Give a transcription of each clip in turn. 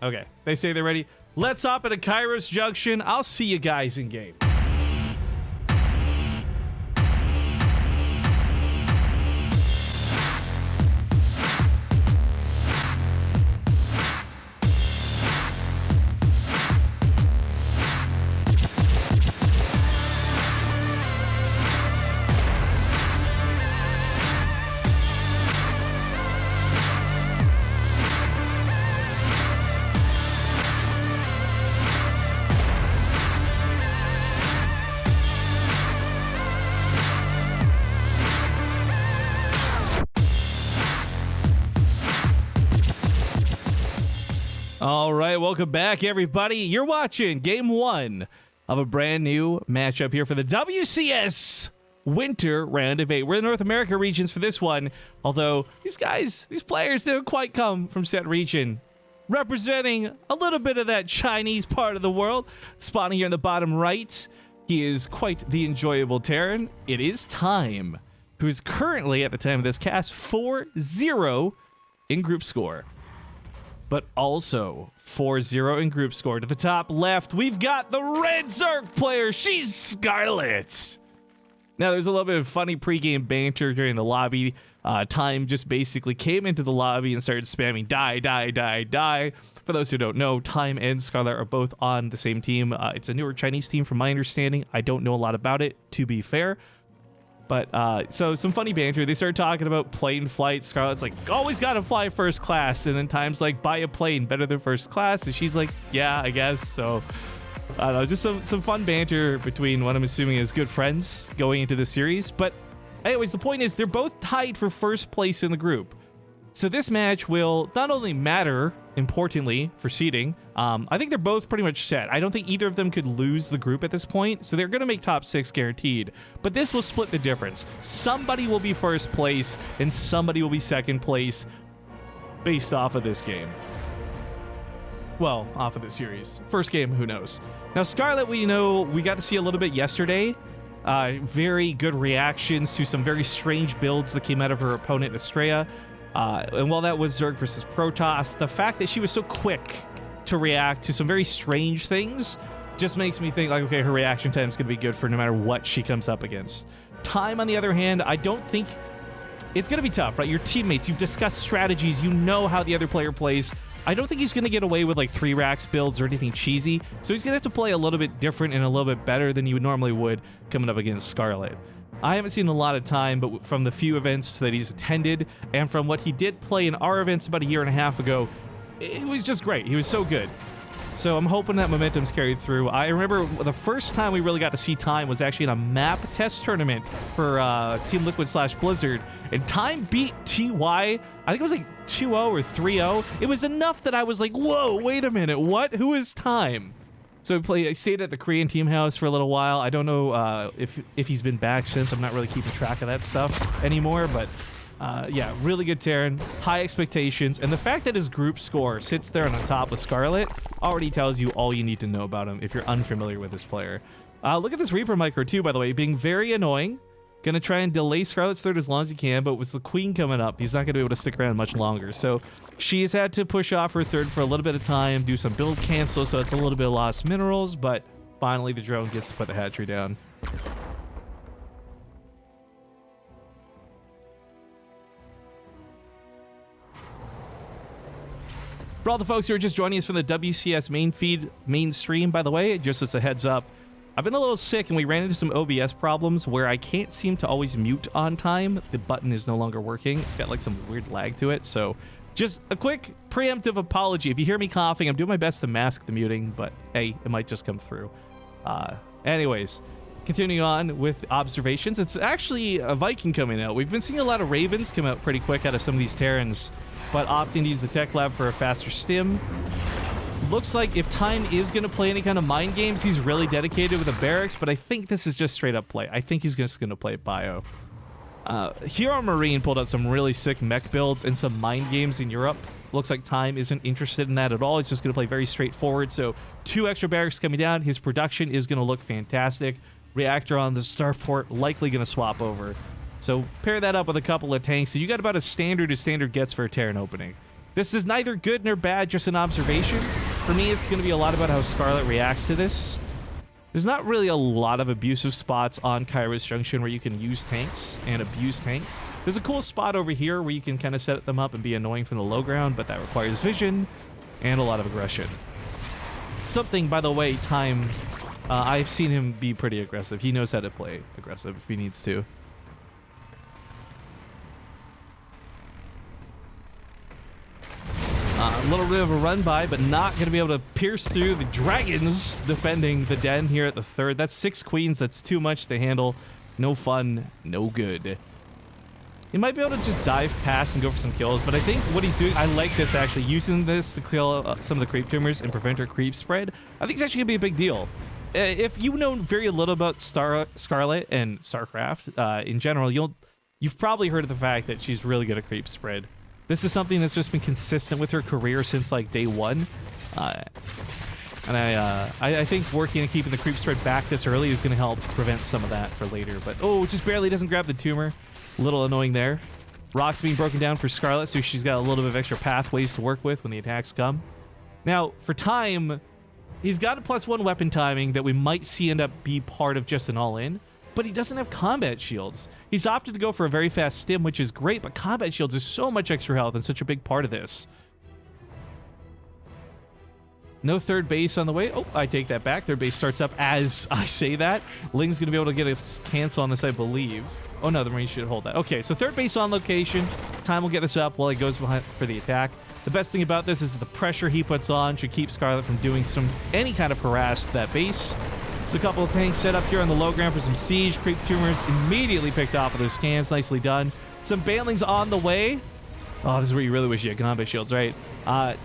Okay, they say they're ready. Let's hop into Kairos Junction. I'll see you guys in game. All right, welcome back, everybody. You're watching Game 1 of a brand new matchup here for the WCS Winter Round of 8. We're in the North America regions for this one, although these players, they don't quite come from said region. Representing a little bit of that Chinese part of the world, spawning here in the bottom right, he is quite the enjoyable Terran. It is Time, who is currently, at the time of this cast, 4-0 in group score. But also 4-0 in group score. To the top left, we've got the Red Zerg player. She's Scarlett. Now, there's a little bit of funny pregame banter during the lobby. Time just basically came into the lobby and started spamming die, die, die, die. For those who don't know, Time and Scarlett are both on the same team. It's a newer Chinese team from my understanding. I don't know a lot about it, to be fair. But, so some funny banter. They started talking about plane flight. Scarlett's like, always gotta fly first class. And then Time's like, buy a plane, better than first class. And she's like, yeah, I guess. So, I don't know, just some fun banter between what I'm assuming is good friends going into the series. But anyways, the point is they're both tied for first place in the group. So this match will not only matter, importantly, for seeding. I think they're both pretty much set. I don't think either of them could lose the group at this point, so they're going to make top 6 guaranteed. But this will split the difference. Somebody will be first place, and somebody will be second place based off of this game. Well, off of the series. First game, who knows? Now, Scarlett, we know we got to see a little bit yesterday. Very good reactions to some very strange builds that came out of her opponent, Estrella. And while that was Zerg versus Protoss, the fact that she was so quick to react to some very strange things just makes me think, like, okay, her reaction time is going to be good for no matter what she comes up against. Time, on the other hand, I don't think it's going to be tough, right? Your teammates, you've discussed strategies, you know how the other player plays. I don't think he's going to get away with like 3 racks builds or anything cheesy, so he's going to have to play a little bit different and a little bit better than you normally would coming up against Scarlett. I haven't seen a lot of Time, but from the few events that he's attended and from what he did play in our events about a year and a half ago, it was just great. He was so good. So I'm hoping that momentum's carried through. I remember the first time we really got to see Time was actually in a map test tournament for Team Liquid/Blizzard, and Time beat TY. I think it was like 2-0 or 3-0. It was enough that I was like, whoa, wait a minute, what? Who is Time? So I stayed at the Korean team house for a little while. I don't know if he's been back since. I'm not really keeping track of that stuff anymore, but yeah, really good Terran, high expectations, and the fact that his group score sits there on the top with Scarlett already tells you all you need to know about him if you're unfamiliar with this player. Look at this Reaper micro too, by the way, being very annoying. Gonna try and delay Scarlett's third as long as he can, but with the Queen coming up, he's not gonna be able to stick around much longer. So she's had to push off her third for a little bit of time, do some build cancel, so it's a little bit of lost minerals, but finally the drone gets to put the hatchery down. For all the folks who are just joining us from the WCS main feed, main stream, by the way, just as a heads up, I've been a little sick and we ran into some OBS problems where I can't seem to always mute on time. The button is no longer working. It's got like some weird lag to it. So just a quick preemptive apology. If you hear me coughing, I'm doing my best to mask the muting, but hey, it might just come through. Anyways, continuing on with observations. It's actually a Viking coming out. We've been seeing a lot of Ravens come out pretty quick out of some of these Terrans, but opting to use the tech lab for a faster stim. Looks like if Time is going to play any kind of mind games, he's really dedicated with the barracks, but I think this is just straight up play. I think he's just going to play bio. Hero Marine pulled out some really sick mech builds and some mind games in Europe. Looks like Time isn't interested in that at all. He's just going to play very straightforward. So 2 extra barracks coming down. His production is going to look fantastic. Reactor on the starport, likely going to swap over. So pair that up with a couple of tanks, so you got about as standard gets for a Terran opening. This is neither good nor bad, just an observation. For me, it's going to be a lot about how Scarlett reacts to this. There's not really a lot of abusive spots on Kairos Junction where you can use tanks and abuse tanks. There's a cool spot over here where you can kind of set them up and be annoying from the low ground, but that requires vision and a lot of aggression. Something, by the way, Time, I've seen him be pretty aggressive. He knows how to play aggressive if he needs to. A little bit of a run by, but not going to be able to pierce through the dragons defending the den here at the third. That's 6 queens. That's too much to handle. No fun, no good. He might be able to just dive past and go for some kills, but I think what he's doing, I like this actually, using this to kill some of the creep tumors and prevent her creep spread. I think it's actually going to be a big deal. If you know very little about Scarlett and StarCraft in general, you've probably heard of the fact that she's really good at creep spread. This is something that's just been consistent with her career since like day one. And I think working and keeping the creep spread back this early is going to help prevent some of that for later. But oh, just barely doesn't grab the tumor. A little annoying there. Rock's being broken down for Scarlett, so she's got a little bit of extra pathways to work with when the attacks come. Now, for Time, he's got a +1 weapon timing that we might see end up be part of just an all-in. But he doesn't have combat shields. He's opted to go for a very fast stim, which is great, but combat shields is so much extra health and such a big part of this. No third base on the way. Oh, I take that back. Third base starts up as I say that. Ling's going to be able to get a cancel on this, I believe. Oh, no, the Marine should hold that. Okay, so third base on location. Time will get this up while he goes behind for the attack. The best thing about this is the pressure he puts on should keep Scarlett from doing any kind of harass to that base. So a couple of tanks set up here on the low ground for some siege. Creep tumors immediately picked off with those scans. Nicely done. Some banelings on the way. Oh, this is where you really wish you had combat shields, right?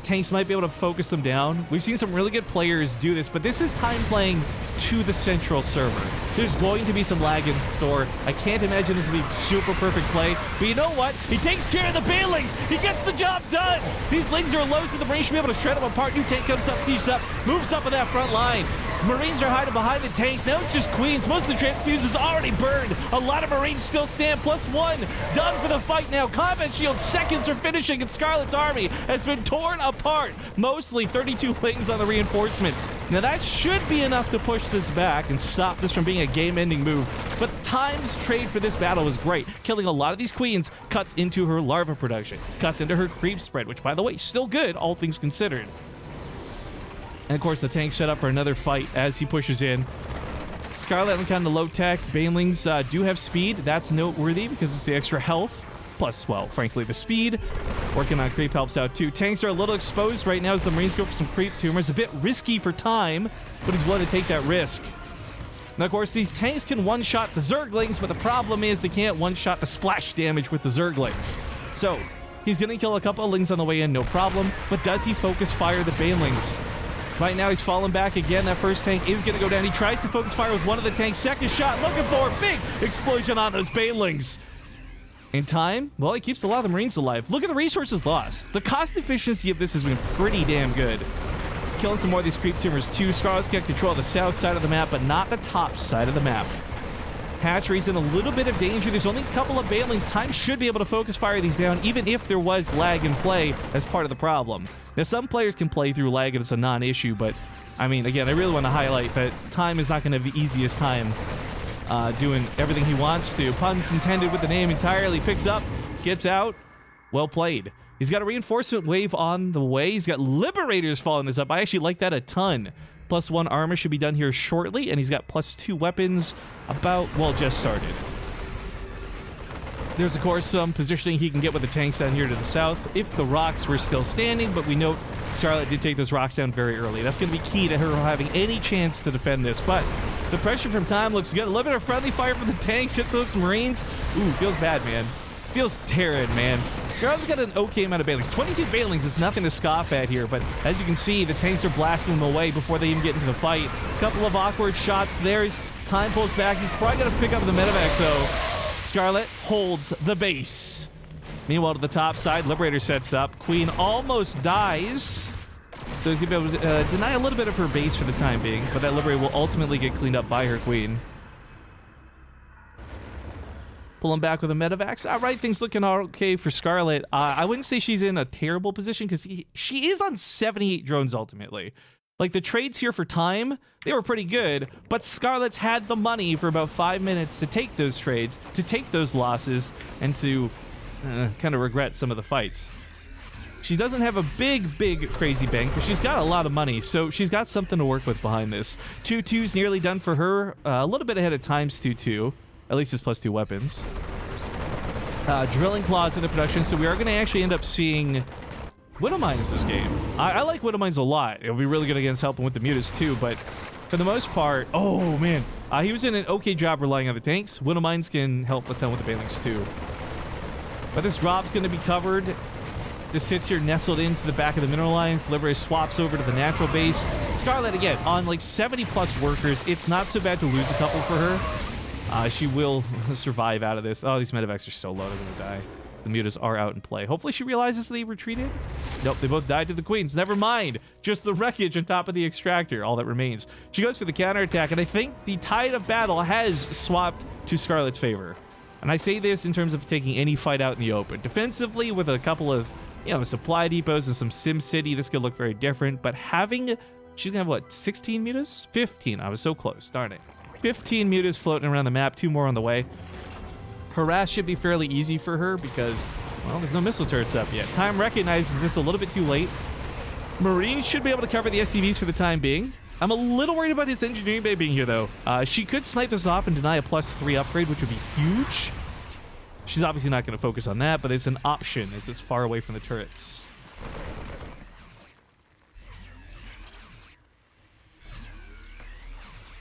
Tanks might be able to focus them down. We've seen some really good players do this, but this is Time playing to the central server. There's going to be some lag in store. I can't imagine this will be super perfect play, but you know what? He takes care of the banelings. He gets the job done. These lings are low, so the Marine should be able to shred them apart. New tank comes up, sieges up, moves up on that front line. Marines are hiding behind the tanks. Now it's just queens. Most of the transfuses already burned. A lot of Marines still stand. +1. Done for the fight now. Combat shield seconds are finishing, and Scarlett's army has been torn apart. Mostly 32 lings on the reinforcement. Now that should be enough to push this back and stop this from being a game-ending move. But Time's trade for this battle was great. Killing a lot of these queens cuts into her larva production. Cuts into her creep spread, which, by the way, still good, all things considered. And of course, the tank set up for another fight as he pushes in. Scarlett kind of low tech. Banelings do have speed. That's noteworthy because it's the extra health. Plus, well, frankly, the speed. Working on creep helps out too. Tanks are a little exposed right now as the Marines go for some creep tumors. A bit risky for Time, but he's willing to take that risk. Now, of course, these tanks can one-shot the Zerglings, but the problem is they can't one-shot the splash damage with the Zerglings. So, he's going to kill a couple of lings on the way in, no problem. But does he focus fire the banelings? Right now, he's falling back again. That first tank is going to go down. He tries to focus fire with one of the tanks. Second shot, looking for a big explosion on those banelings. In Time, well, he keeps a lot of the Marines alive. Look at the resources lost. The cost efficiency of this has been pretty damn good. Killing some more of these creep tumors too. Scarlett's got control of the south side of the map, but not the top side of the map. Hatchery's in a little bit of danger. There's only a couple of banelings. Time should be able to focus fire these down, even if there was lag in play as part of the problem. Now, some players can play through lag and it's a non-issue, but, I mean, again, I really want to highlight that Time is not going to have the easiest time doing everything he wants to. Puns intended with the name entirely. Picks up, gets out. Well played. He's got a reinforcement wave on the way. He's got Liberators following this up. I actually like that a ton. +1 armor should be done here shortly, and he's got +2 weapons about, well, just started. There's, of course, some positioning he can get with the tanks down here to the south if the rocks were still standing, but we note Scarlett did take those rocks down very early. That's going to be key to her having any chance to defend this, but the pressure from Time looks good. A little bit of friendly fire from the tanks, hit those Marines. Ooh, feels bad, man. Feels tearing, man. Scarlett's got an okay amount of banelings. 22 banelings is nothing to scoff at here, but as you can see, the tanks are blasting them away before they even get into the fight. A couple of awkward shots there. Time pulls back. He's probably going to pick up the medevacs, though. Scarlett holds the base. Meanwhile, to the top side, Liberator sets up. Queen almost dies. So he's going to be able to deny a little bit of her base for the time being, but that Liberator will ultimately get cleaned up by her Queen. Pulling back with a medevacs. All right, things looking okay for Scarlett. I wouldn't say she's in a terrible position because she is on 78 drones ultimately. Like, the trades here for time, they were pretty good, but Scarlett's had the money for about 5 minutes to take those trades, to take those losses, and to kind of regret some of the fights. She doesn't have a big, crazy bank, but she's got a lot of money, so she's got something to work with behind this. 2-2's nearly done for her. A little bit ahead of times 2-2. At least it's +2 weapons. Drilling claws into production, so we are going to actually end up seeing Widow Mines this game. I like Widow Mines a lot. It'll be really good against helping with the mutas too, but for the most part, oh man, he was in an okay job relying on the tanks. Widow Mines can help a ton with the Banelings too. But this drop's going to be covered. This sits here nestled into the back of the mineral lines. Livery swaps over to the natural base. Scarlett, again, on like 70+ workers. It's not so bad to lose a couple for her. She will survive out of this. Oh, these medevacs are so low, they're going to die. The mutas are out in play. Hopefully she realizes they retreated. Nope, they both died to the queens. Never mind. Just the wreckage on top of the extractor, all that remains. She goes for the counterattack, and I think the tide of battle has swapped to Scarlett's favor. And I say this in terms of taking any fight out in the open. Defensively, with a couple of, supply depots and some Sim City, this could look very different. But she's gonna have what, 16 mutas? 15. I was so close. Darn it. 15 mutas floating around the map. 2 more on the way. Harass should be fairly easy for her because, well, there's no missile turrets up yet. Time recognizes this a little bit too late. Marines should be able to cover the SCVs for the time being. I'm a little worried about his engineering bay being here, though. She could snipe this off and deny a +3 upgrade, which would be huge. She's obviously not going to focus on that, but it's an option as it's far away from the turrets.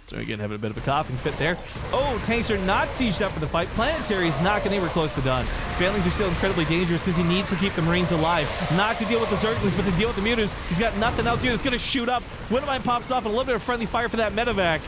So again, having a bit of a coughing fit there. Oh, tanks are not sieged up for the fight. Planetary is not anywhere close to done. Failings are still incredibly dangerous because he needs to keep the Marines alive. Not to deal with the Zerglings, but to deal with the mutas. He's got nothing else here that's going to shoot up. Widowmine pops off and a little bit of friendly fire for that medevac.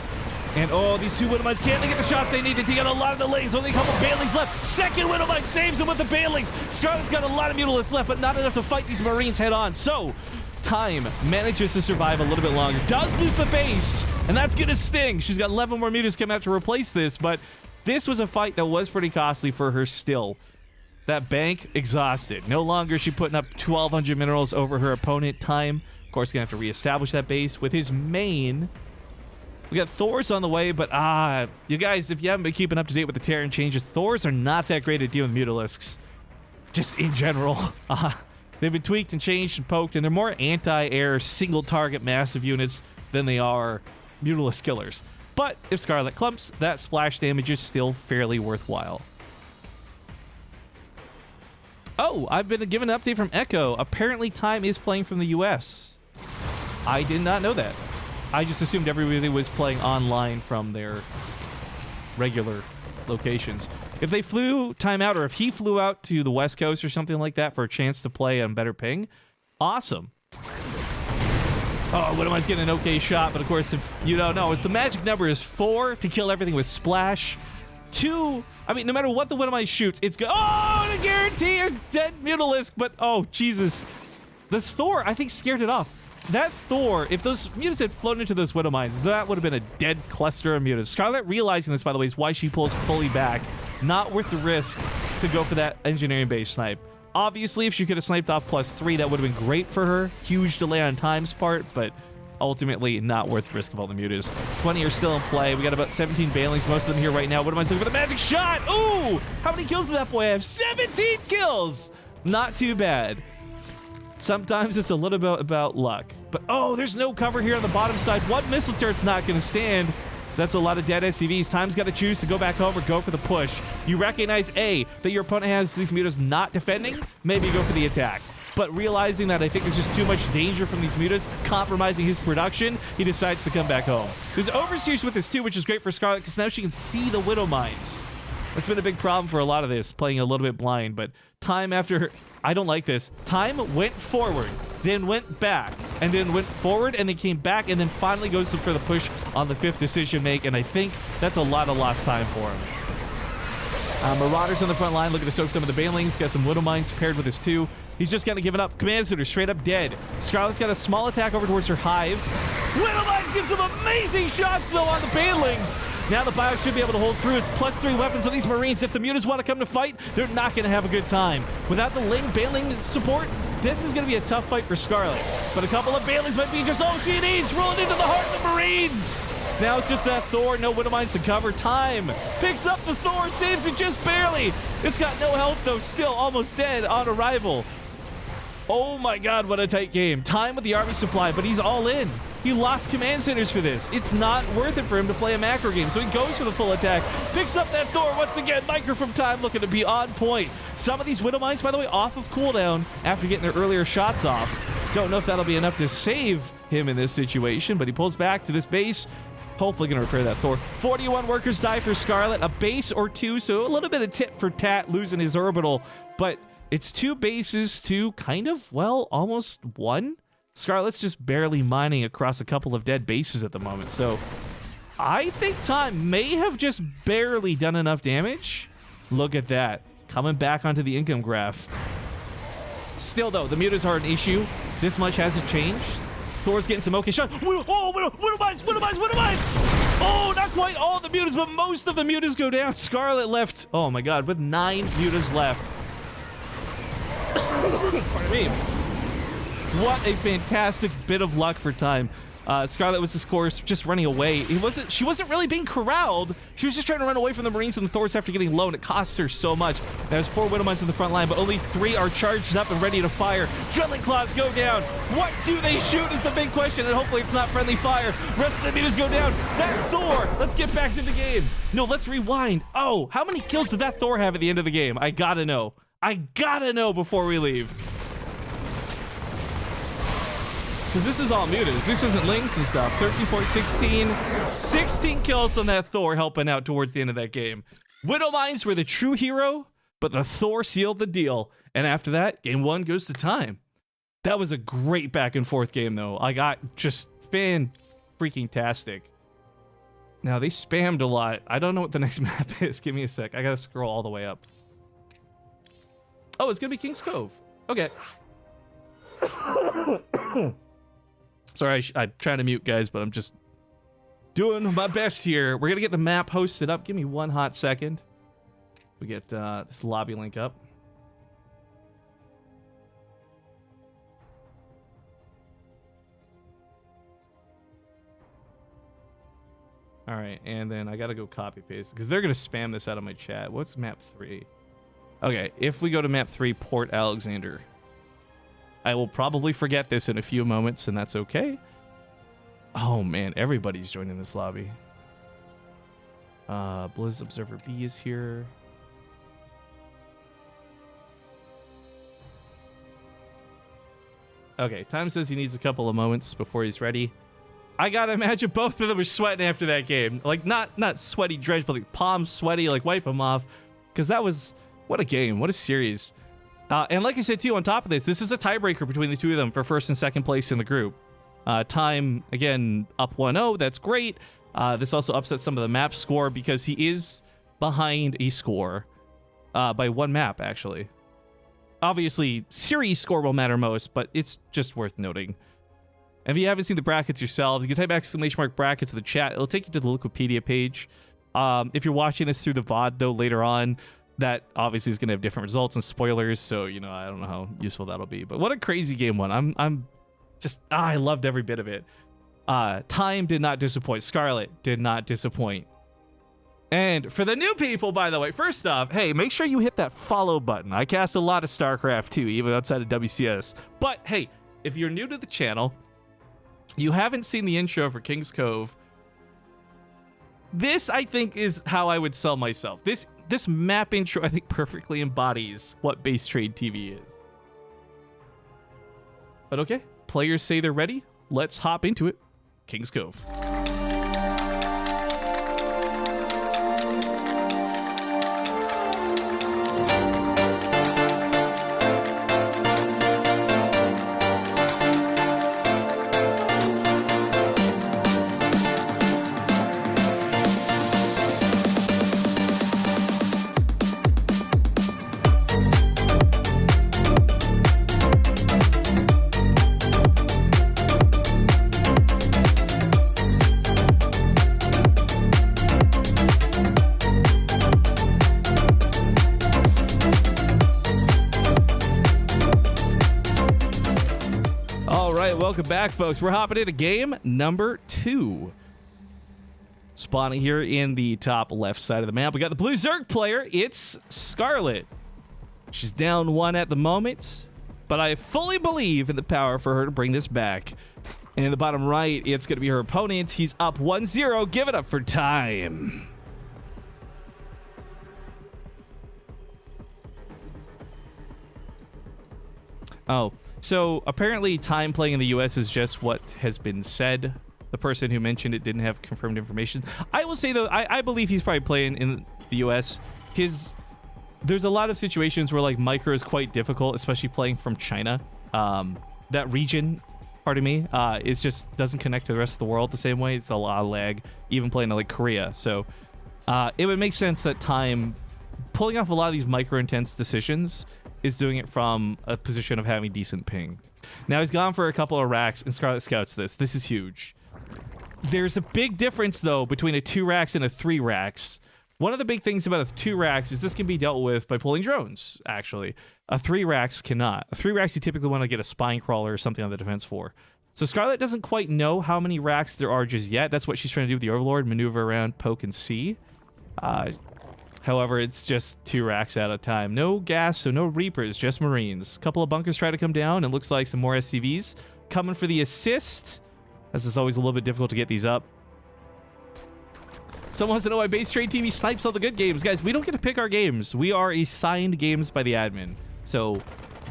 And oh, these two Widowmines can't get the shots they need to get a lot of delays. Only a couple Banelings left. Second Widowmine saves him with the Banelings. Scarlett's got a lot of mutalisks left, but not enough to fight these Marines head on. So Time manages to survive a little bit longer. Does lose the base, and that's gonna sting. She's got 11 more mutas coming out to replace this, but this was a fight that was pretty costly for her still. That bank, exhausted. No longer is she putting up 1,200 minerals over her opponent. Time, of course, gonna have to reestablish that base with his main. We got Thors on the way, but you guys, if you haven't been keeping up to date with the Terran changes, Thors are not that great at dealing with mutalisks. Just in general. They've been tweaked and changed and poked, and they're more anti-air, single-target massive units than they are mutalisk killers. But if Scarlett clumps, that splash damage is still fairly worthwhile. Oh, I've been given an update from Echo. Apparently, Time is playing from the US. I did not know that. I just assumed everybody was playing online from their regular locations. If they flew Time out, or if he flew out to the West Coast or something like that for a chance to play on better ping, awesome. Oh, Widowmine's getting an okay shot, but of course, if you don't know, if the magic number is 4 to kill everything with splash, 2, I mean, no matter what the Widowmine shoots, it's good. Oh, to guarantee a dead mutalisk, but oh, Jesus. This Thor, I think, scared it off. That Thor, if those mutas had flown into those Widow Mines, that would have been a dead cluster of mutas. Scarlett realizing this, by the way, is why she pulls fully back. Not worth the risk to go for that engineering base snipe. Obviously, if she could have sniped off +3, that would have been great for her. Huge delay on Time's part, but ultimately not worth the risk of all the mutas. 20 are still in play. We got about 17 Banelings, most of them here right now. What am I looking for? The magic shot! Ooh! How many kills did that boy have? 17 kills! Not too bad. Sometimes it's a little bit about luck. But oh, there's no cover here on the bottom side. One missile turret's not going to stand. That's a lot of dead SCVs. Time's got to choose to go back home or go for the push. You recognize, A, that your opponent has these mutas not defending, maybe go for the attack. But realizing that I think there's just too much danger from these mutas, compromising his production, he decides to come back home. There's overseers with this too, which is great for Scarlett, because now she can see the Widow Mines. That's been a big problem for a lot of this, playing a little bit blind, but Time after her, I don't like this. Time went forward, then went back, and then went forward, and then came back, and then finally goes for the push on the 5th decision make, and I think that's a lot of lost time for him. Marauders on the front line, looking to soak some of the Banelings, got some Widow Mines paired with his 2. He's just kind of given up. Command Center straight up dead. Scarlett's got a small attack over towards her hive. Widow Mines get some amazing shots, though, on the Banelings. Now the Bio should be able to hold through. It's +3 weapons on these Marines. If the Mutas want to come to fight, they're not going to have a good time. Without the Ling bailing support, this is going to be a tough fight for Scarlett. But a couple of bailings might be just all she needs. Rolling into the heart of the Marines. Now it's just that Thor, no Widow Mines to cover. Time picks up the Thor, saves it just barely. It's got no health though, still almost dead on arrival. Oh my god, what a tight game. Time with the army supply, but he's all in. He lost command centers for this. It's not worth it for him to play a macro game, so he goes for the full attack. Picks up that Thor once again. Micro from Time looking to be on point. Some of these Widow Mines, by the way, off of cooldown after getting their earlier shots off. Don't know if that'll be enough to save him in this situation, but he pulls back to this base. Hopefully going to repair that Thor. 41 workers die for Scarlett. A base or two, so a little bit of tit for tat losing his orbital. But it's 2 bases to kind of, well, almost 1. Scarlett's just barely mining across a couple of dead bases at the moment. So I think Time may have just barely done enough damage. Look at that. Coming back onto the income graph. Still, though, the mutas are an issue. This much hasn't changed. Thor's getting some okay shots. Oh, Widow Mines! Oh, not quite all the mutas, but most of the mutas go down. Scarlett left, oh my god, with 9 mutas left. Pardon me. What a fantastic bit of luck for Time. Scarlett was, of course, just running away. She wasn't really being corralled. She was just trying to run away from the Marines and the Thors after getting low, and it costs her so much. There's 4 Widow Mines in the front line, but only 3 are charged up and ready to fire. Drilling Claws go down. What do they shoot is the big question, and hopefully it's not friendly fire. Rest of the mutas go down. That Thor, let's get back to the game. No, let's rewind. Oh, how many kills did that Thor have at the end of the game? I gotta know. I gotta know before we leave. Because this is all mutas. This isn't links and stuff. 13, 14, 16. 16 kills on that Thor helping out towards the end of that game. Widow Mines were the true hero, but the Thor sealed the deal. And after that, game 1 goes to Time. That was a great back and forth game, though. I got just fan-freaking-tastic. Now, they spammed a lot. I don't know what the next map is. Give me a sec. I gotta scroll all the way up. Oh, it's gonna be King's Cove. Okay. Sorry, I'm trying to mute, guys, but I'm just doing my best here. We're going to get the map hosted up. Give me one hot second. We get this lobby link up. All right, and then I got to go copy paste because they're going to spam this out of my chat. What's map 3? Okay, if we go to map 3, Port Alexander. I will probably forget this in a few moments, and that's okay. Oh, man, everybody's joining this lobby. Blizz Observer B is here. Okay, Time says he needs a couple of moments before he's ready. I gotta imagine both of them were sweating after that game. Like, not sweaty dredge, but like palms sweaty, like wipe them off. Because that was, what a game, what a series. And like I said, too, on top of this is a tiebreaker between the two of them for first and second place in the group. Time, again, up 1-0. That's great. This also upsets some of the map score because he is behind a score by 1 map, actually. Obviously, series score will matter most, but it's just worth noting. And if you haven't seen the brackets yourselves, you can type !brackets in the chat. It'll take you to the Wikipedia page. If you're watching this through the VOD, though, later on, that obviously is going to have different results and spoilers, so, you know, I don't know how useful that'll be. But what a crazy game 1. I'm just, I loved every bit of it. Time did not disappoint. Scarlett did not disappoint. And for the new people, by the way, first off, hey, make sure you hit that follow button. I cast a lot of StarCraft, too, even outside of WCS. But, hey, if you're new to the channel, you haven't seen the intro for King's Cove, this, I think, is how I would sell myself. This map intro, I think, perfectly embodies what Base Trade TV is. But okay, players say they're ready. Let's hop into it. King's Cove. welcome back, folks. We're hopping into game number 2. Spawning here in the top left side of the map, we got the blue Zerg player. It's Scarlett. She's down 1 at the moment, but I fully believe in the power for her to bring this back. And in the bottom right, it's going to be her opponent. He's up 1-0. Give it up for Time. Oh, so apparently Time playing in the US is just what has been said. The person who mentioned it didn't have confirmed information. I will say, though, I believe he's probably playing in the US because there's a lot of situations where, like, micro is quite difficult, especially playing from China. That region, pardon me, it just doesn't connect to the rest of the world the same way. It's a lot of lag, even playing in, like, Korea. So it would make sense that Time, pulling off a lot of these micro-intense decisions, is doing it from a position of having decent ping. Now he's gone for a couple of racks, and Scarlett scouts this. This is huge. There's a big difference, though, between a 2 racks and a 3 racks. One of the big things about a 2 racks is this can be dealt with by pulling drones, actually. A 3 racks cannot. A 3 racks, you typically want to get a spine crawler or something on the defense for. So Scarlett doesn't quite know how many racks there are just yet. That's what she's trying to do with the Overlord, maneuver around, poke, and see. However, it's just 2 racks at a time. No gas, so no Reapers, just Marines. A couple of bunkers try to come down, and looks like some more SCVs coming for the assist. This is always a little bit difficult to get these up. Someone wants to know why Base Trade TV snipes all the good games. Guys, we don't get to pick our games. We are assigned games by the admin. So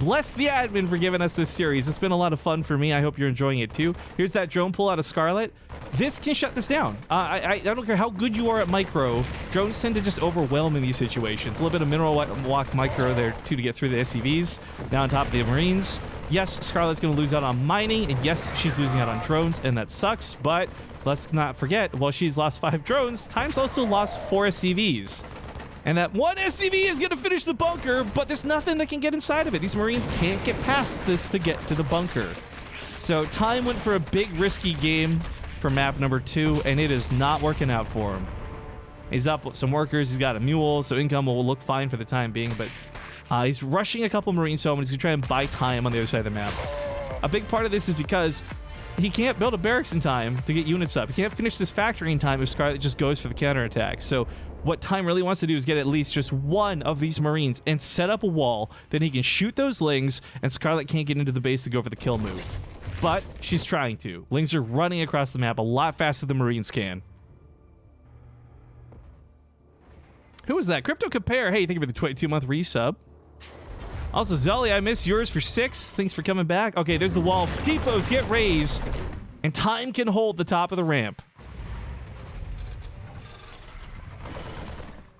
bless the admin for giving us this series. It's been a lot of fun for me. I hope you're enjoying it too. Here's that drone pull out of Scarlett. This can shut this down. I don't care how good you are at micro. Drones tend to just overwhelm in these situations. A little bit of mineral walk micro there too to get through the SCVs. Now on top of the Marines. Yes, Scarlett's going to lose out on mining, and yes, she's losing out on drones, and that sucks, but let's not forget, while she's lost 5 drones, Time's also lost 4 SCVs. And that 1 SCV is going to finish the bunker, but there's nothing that can get inside of it. These Marines can't get past this to get to the bunker. So Time went for a big, risky game for map number 2, and it is not working out for him. He's up with some workers. He's got a mule, so income will look fine for the time being, but he's rushing a couple Marines home, and he's going to try and buy time on the other side of the map. A big part of this is because he can't build a barracks in time to get units up. He can't finish this factory in time if Scarlett just goes for the counterattack. So what Time really wants to do is get at least just 1 of these Marines and set up a wall. Then he can shoot those Lings, and Scarlett can't get into the base to go for the kill move. But she's trying to. Lings are running across the map a lot faster than Marines can. Who was that? Crypto Compare. Hey, thank you for the 22-month resub. Also, Zully, I miss yours for 6. Thanks for coming back. Okay, there's the wall. Depots get raised, and Time can hold the top of the ramp.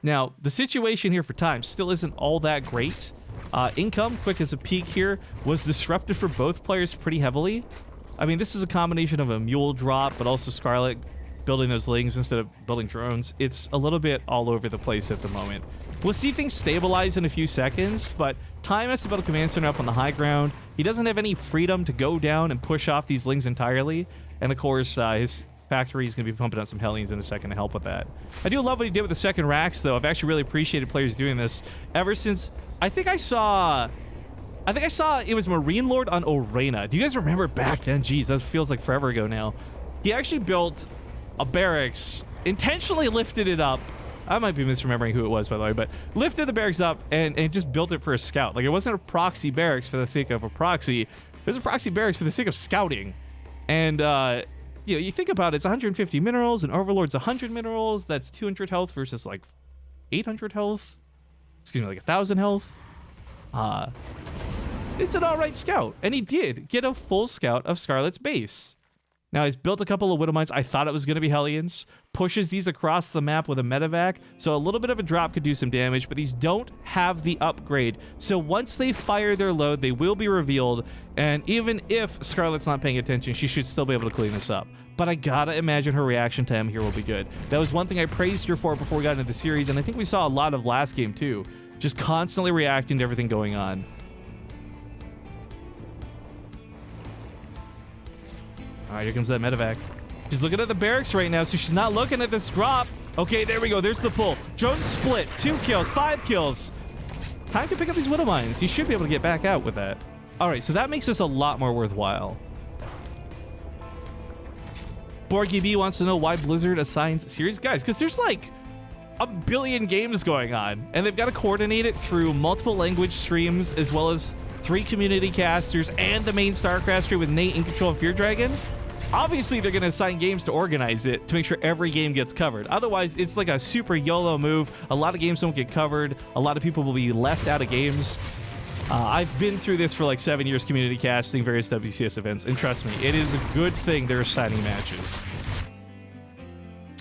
Now, the situation here for Time still isn't all that great. Income, quick as a peek here, was disrupted for both players pretty heavily. I mean, this is a combination of a mule drop, but also Scarlett building those Lings instead of building drones. It's a little bit all over the place at the moment. We'll see things stabilize in a few seconds, but Time has to build a command center up on the high ground. He doesn't have any freedom to go down and push off these Lings entirely. And of course, his factory is going to be pumping out some Hellions in a second to help with that. I do love what he did with the second racks, though. I've actually really appreciated players doing this ever since I think I saw it was Marine Lord on Orena. Do you guys remember back then? Jeez, that feels like forever ago now. He actually built a barracks, intentionally lifted it up. I might be misremembering who it was, by the way, but lifted the barracks up and just built it for a scout. Like, it wasn't a proxy barracks for the sake of a proxy. It was a proxy barracks for the sake of scouting. And, you know, you think about it, it's 150 minerals, and Overlord's 100 minerals. That's 200 health versus, like, 800 health. Excuse me, like 1,000 health. It's an all right scout. And he did get a full scout of Scarlett's base. Now, he's built a couple of Widow Mines. I thought it was going to be Hellions. Pushes these across the map with a medevac, so a little bit of a drop could do some damage, but these don't have the upgrade. So once they fire their load, they will be revealed, and even if Scarlett's not paying attention, she should still be able to clean this up. But I gotta imagine her reaction time here will be good. That was one thing I praised her for before we got into the series, and I think we saw a lot of last game too. Just constantly reacting to everything going on. All right, here comes that medevac. She's looking at the barracks right now, so she's not looking at this drop. Okay, there we go. There's the pull. Drone split. 2 kills, 5 kills. Time to pick up these Widow Mines. You should be able to get back out with that. All right, so that makes this a lot more worthwhile. Borgy B wants to know why Blizzard assigns series guys, because there's like a billion games going on, and they've got to coordinate it through multiple language streams, as well as 3 community casters and the main StarCraft stream with Nate in control of Fear Dragon. Obviously, they're going to assign games to organize it to make sure every game gets covered. Otherwise, it's like a super YOLO move. A lot of games don't get covered. A lot of people will be left out of games. I've been through this for like 7 years, community casting various WCS events, and trust me, it is a good thing they're assigning matches.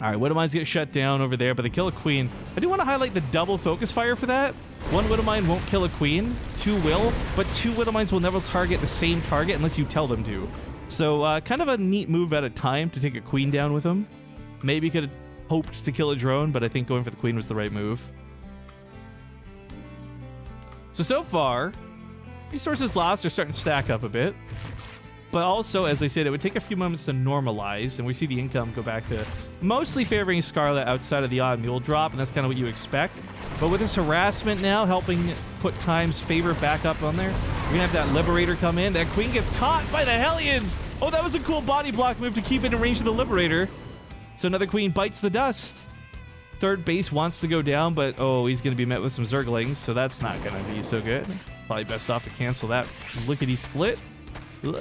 All right, Widowmines get shut down over there, but they kill a queen. I do want to highlight the double focus fire for that. 1 Widowmine won't kill a queen, 2 will, but 2 Widowmines will never target the same target unless you tell them to. So kind of a neat move at a time to take a queen down with them. Maybe could have hoped to kill a drone, but I think going for the queen was the right move. So far, resources lost are starting to stack up a bit. But also, as I said, it would take a few moments to normalize, and we see the income go back to mostly favoring Scarlett outside of the odd mule drop, and that's kind of what you expect. But with this harassment now helping put Time's favor back up on there, we're going to have that Liberator come in. That queen gets caught by the Hellions! Oh, that was a cool body block move to keep it in range of the Liberator. So another queen bites the dust. Third base wants to go down, but oh, he's going to be met with some Zerglings, so that's not going to be so good. Probably best off to cancel that lickety-split. No,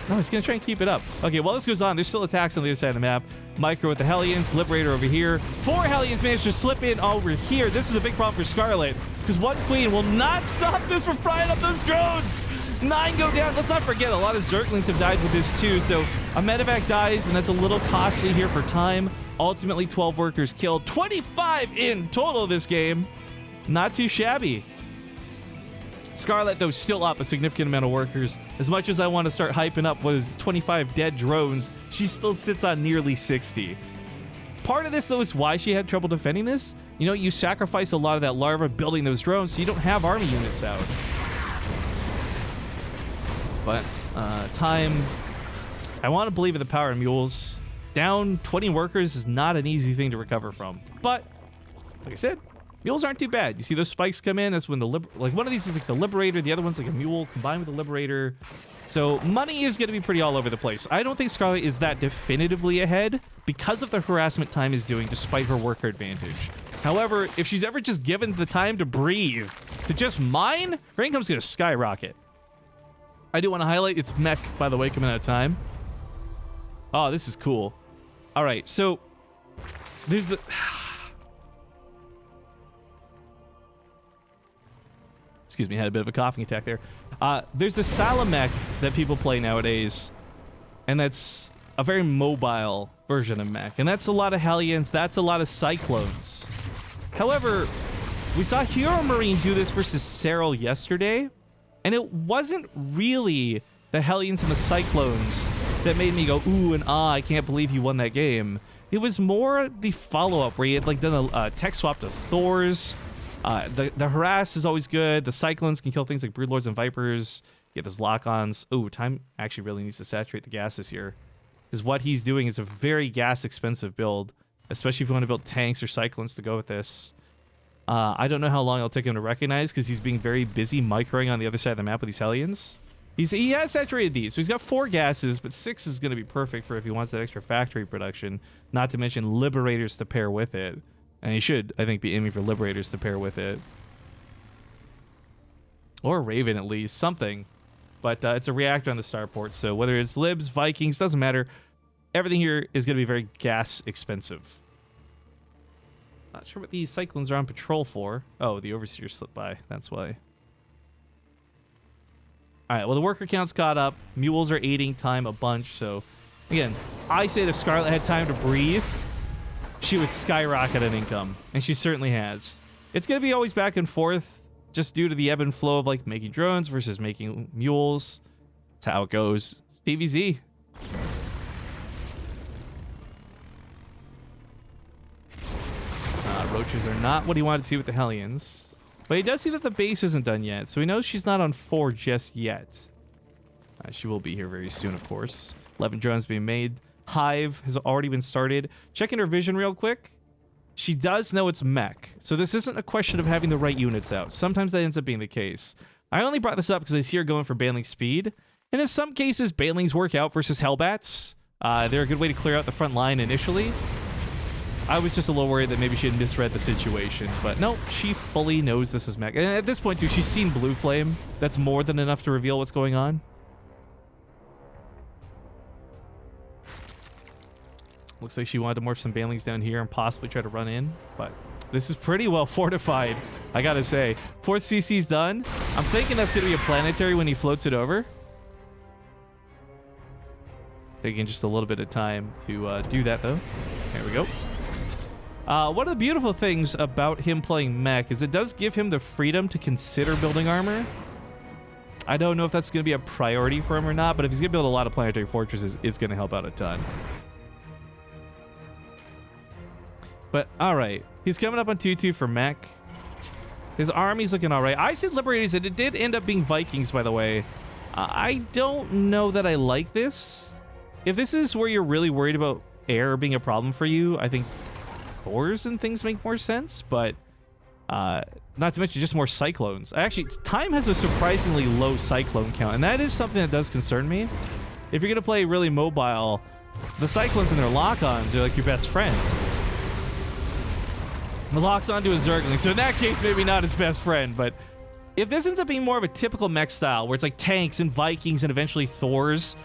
he's going to try and keep it up. Okay, while this goes on, there's still attacks on the other side of the map. Micro with the Hellions, Liberator over here. 4 Hellions managed to slip in over here. This is a big problem for Scarlett, because 1 queen will not stop this from frying up those drones. 9 go down. Let's not forget, a lot of Zerglings have died with this too, so a medevac dies, and that's a little costly here for Time. Ultimately, 12 workers killed. 25 in total this game. Not too shabby. Scarlett, though, still up a significant amount of workers. As much as I want to start hyping up what is 25 dead drones, she still sits on nearly 60. Part of this, though, is why she had trouble defending this. You know, you sacrifice a lot of that larva building those drones, so you don't have army units out. But Time, I want to believe in the power of mules. Down 20 workers is not an easy thing to recover from. But, like I said, mules aren't too bad. You see those spikes come in, that's when the like one of these is like the Liberator, the other one's like a mule combined with the Liberator. So money is going to be pretty all over the place. I don't think Scarlett is that definitively ahead because of the harassment Time is doing despite her worker advantage. However, if she's ever just given the time to breathe, to just mine, her income's going to skyrocket. I do want to highlight its mech, by the way, coming out of Time. Oh, this is cool. All right, so there's the... Excuse me, had a bit of a coughing attack there. There's the style of mech that people play nowadays, and that's a very mobile version of mech. And that's a lot of Hellions, that's a lot of Cyclones. However, we saw Hero Marine do this versus Serral yesterday, and it wasn't really the Hellions and the Cyclones that made me go, ooh and ah, I can't believe you won that game. It was more the follow-up where he had like done a tech swap to Thors. The harass is always good. The Cyclones can kill things like Broodlords and Vipers. Get those lock-ons. Ooh, Time actually really needs to saturate the gases here, because what he's doing is a very gas-expensive build, especially if you want to build tanks or Cyclones to go with this. I don't know how long it'll take him to recognize, because he's being very busy microing on the other side of the map with these Hellions. He has saturated these, so he's got 4 gases, but 6 is going to be perfect for if he wants that extra factory production, not to mention Liberators to pair with it. And he should, I think, be aiming for Liberators to pair with it. Or Raven, at least. Something. But it's a reactor on the starport, so whether it's Libs, Vikings, doesn't matter. Everything here is going to be very gas expensive. Not sure what these Cyclones are on patrol for. Oh, the Overseer slipped by. That's why. Alright, well, the worker count's caught up. Mules are aiding Time a bunch, so... Again, I said if Scarlett had time to breathe, she would skyrocket an income, and she certainly has. It's going to be always back and forth, just due to the ebb and flow of, like, making drones versus making mules. That's how it goes. Stevie Z. Roaches are not what he wanted to see with the Hellions. But he does see that the base isn't done yet, so he knows she's not on 4 just yet. She will be here very soon, of course. 11 drones being made. Hive has already been started. Checking her vision real quick. She does know it's mech, so this isn't a question of having the right units out. Sometimes that ends up being the case. I only brought this up because I see her going for Baneling speed, and in some cases, Banelings work out versus Hellbats. They're a good way to clear out the front line initially. I was just a little worried that maybe she had misread the situation, but no, she fully knows this is mech. And at this point, too, she's seen Blue Flame. That's more than enough to reveal what's going on. Looks like she wanted to morph some banelings down here and possibly try to run in, but this is pretty well fortified, I gotta say. 4th CC's done. I'm thinking that's gonna be a planetary when he floats it over. Taking just a little bit of time to do that, though. There we go. One of the beautiful things about him playing mech is it does give him the freedom to consider building armor. I don't know if that's going to be a priority for him or not, but if he's going to build a lot of planetary fortresses, it's going to help out a ton. But, alright. He's coming up on 2-2 for mech. His army's looking alright. I said Liberators, and it did end up being Vikings, by the way. I don't know that I like this. If this is where you're really worried about air being a problem for you, I think Thors and things make more sense, but not to mention just more Cyclones. Actually, Time has a surprisingly low Cyclone count, and that is something that does concern me. If you're going to play really mobile, the Cyclones and their lock-ons are like your best friend. The locks onto a Zergling, so in that case, maybe not his best friend, but if this ends up being more of a typical mech style, where it's like tanks and Vikings and eventually Thors,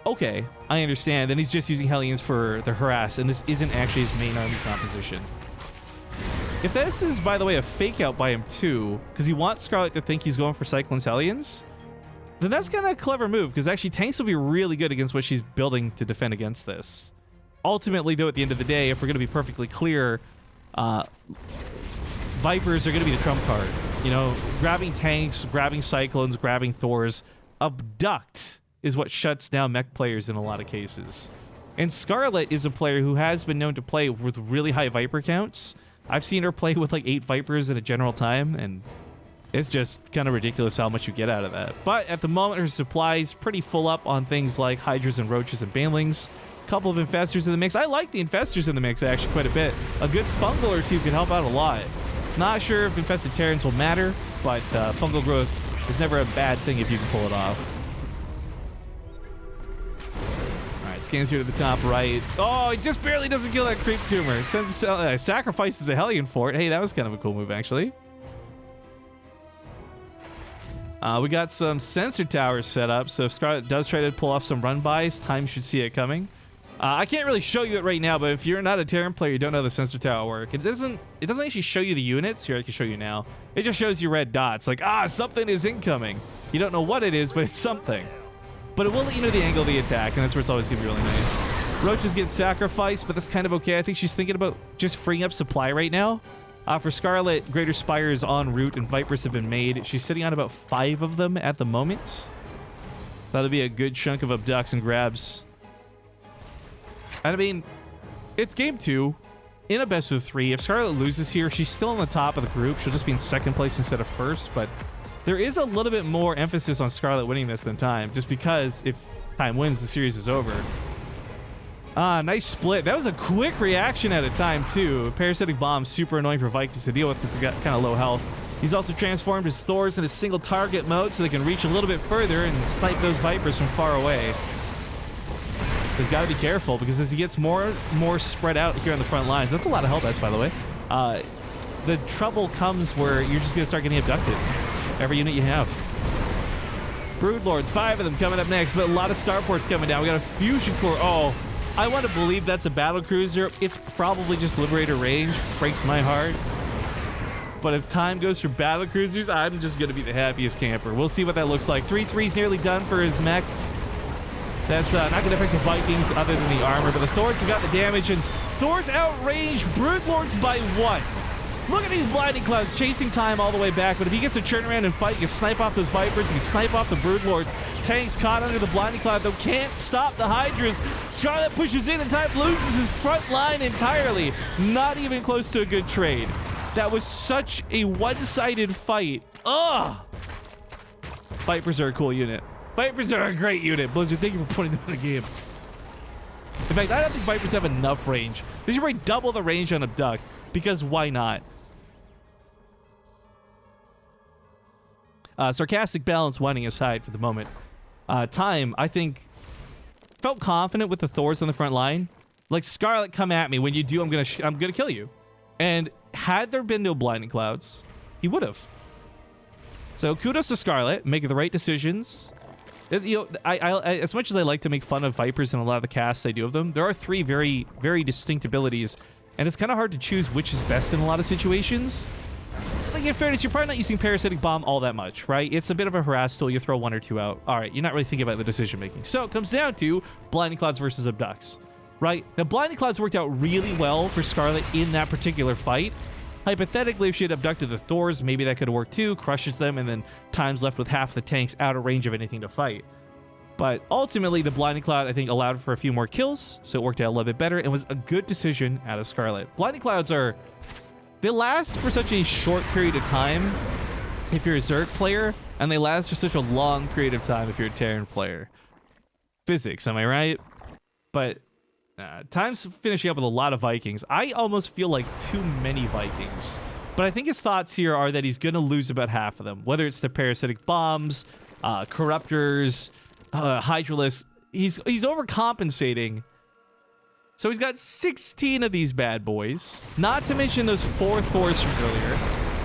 okay, I understand. Then he's just using Hellions for the harass, and this isn't actually his main army composition. If this is, by the way, a fake out by him too, because he wants Scarlett to think he's going for Cyclones Hellions, then that's kind of a clever move, because actually tanks will be really good against what she's building to defend against this. Ultimately, though, at the end of the day, if we're going to be perfectly clear, Vipers are going to be the trump card. You know, grabbing tanks, grabbing Cyclones, grabbing Thors, abduct is what shuts down mech players in a lot of cases. And Scarlett is a player who has been known to play with really high Viper counts. I've seen her play with like 8 Vipers in a general time, and it's just kind of ridiculous how much you get out of that. But at the moment, her supply's pretty full up on things like Hydras and Roaches and Banelings. A couple of Infestors in the mix. I like the Infestors in the mix actually quite a bit. A good Fungal or two could help out a lot. Not sure if Infested Terrans will matter, but fungal growth is never a bad thing if you can pull it off. Scans here to the top right. Oh, he just barely doesn't kill that creep tumor. It sends sacrifices a Hellion for it. Hey, that was kind of a cool move, actually. We got some sensor towers set up, so if Scarlett does try to pull off some run bys, Time should see it coming. I can't really show you it right now, but if you're not a Terran player, you don't know the sensor tower work. It doesn't actually show you the units. Here, I can show you now. It just shows you red dots, like, something is incoming. You don't know what it is, but it's something. But it will let you know the angle of the attack, and that's where it's always going to be really nice. Roaches get sacrificed, but that's kind of okay. I think she's thinking about just freeing up supply right now. For Scarlett, Greater Spire is en route, and Vipers have been made. She's sitting on about 5 of them at the moment. That'll be a good chunk of abducts and grabs. And I mean, it's game 2 in a best of 3. If Scarlett loses here, she's still on the top of the group. She'll just be in 2nd place instead of 1st, but there is a little bit more emphasis on Scarlett winning this than Time, just because if Time wins, the series is over. Nice split. That was a quick reaction at a time, too. Parasitic Bomb, super annoying for Vikings to deal with because they got kind of low health. He's also transformed his Thors into single target mode so they can reach a little bit further and snipe those Vipers from far away. He's got to be careful because as he gets more spread out here on the front lines, that's a lot of Hellbats, by the way. The trouble comes where you're just going to start getting abducted. Every unit you have. Broodlords, 5 of them coming up next, but a lot of starports coming down. We got a fusion core. Oh, I want to believe that's a battle cruiser. It's probably just Liberator range. Breaks my heart. But if Time goes for battle cruisers, I'm just going to be the happiest camper. We'll see what that looks like. 3-3's nearly done for his mech. That's not going to affect the Vikings other than the armor, but the Thors have got the damage, and Thors outrange Broodlords by 1. Look at these blinding clouds chasing Time all the way back, but if he gets to turn around and fight, he can snipe off those Vipers, he can snipe off the Broodlords. Tanks caught under the blinding cloud, though can't stop the Hydras. Scarlett pushes in, and Time loses his front line entirely. Not even close to a good trade. That was such a one-sided fight. Ugh! Vipers are a cool unit. Vipers are a great unit. Blizzard, thank you for putting them in the game. In fact, I don't think Vipers have enough range. They should probably double the range on Abduct, because why not? Sarcastic balance winding aside for the moment. Time, I think felt confident with the Thors on the front line. Like, Scarlett, come at me. When you do, I'm gonna kill you. And had there been no blinding clouds, he would have. So kudos to Scarlett, making the right decisions. You know, I as much as I like to make fun of Vipers in a lot of the casts I do of them, there are 3 very, very distinct abilities, and it's kind of hard to choose which is best in a lot of situations. Like, in fairness, you're probably not using Parasitic Bomb all that much, right? It's a bit of a harass tool. You throw 1 or 2 out. All right, you're not really thinking about the decision making. So it comes down to Blinding Clouds versus Abducts, right? Now, Blinding Clouds worked out really well for Scarlett in that particular fight. Hypothetically, if she had abducted the Thors, maybe that could have worked too, crushes them, and then time's left with half the tanks out of range of anything to fight. But ultimately, the Blinding Cloud, I think, allowed for a few more kills, so it worked out a little bit better and was a good decision out of Scarlett. Blinding Clouds they last for such a short period of time if you're a Zerg player, and they last for such a long period of time if you're a Terran player. Physics, am I right? But time's finishing up with a lot of Vikings. I almost feel like too many Vikings. But I think his thoughts here are that he's going to lose about half of them, whether it's the Parasitic Bombs, Corruptors, Hydralisks. He's overcompensating. So he's got 16 of these bad boys, not to mention those 4 Thors from earlier.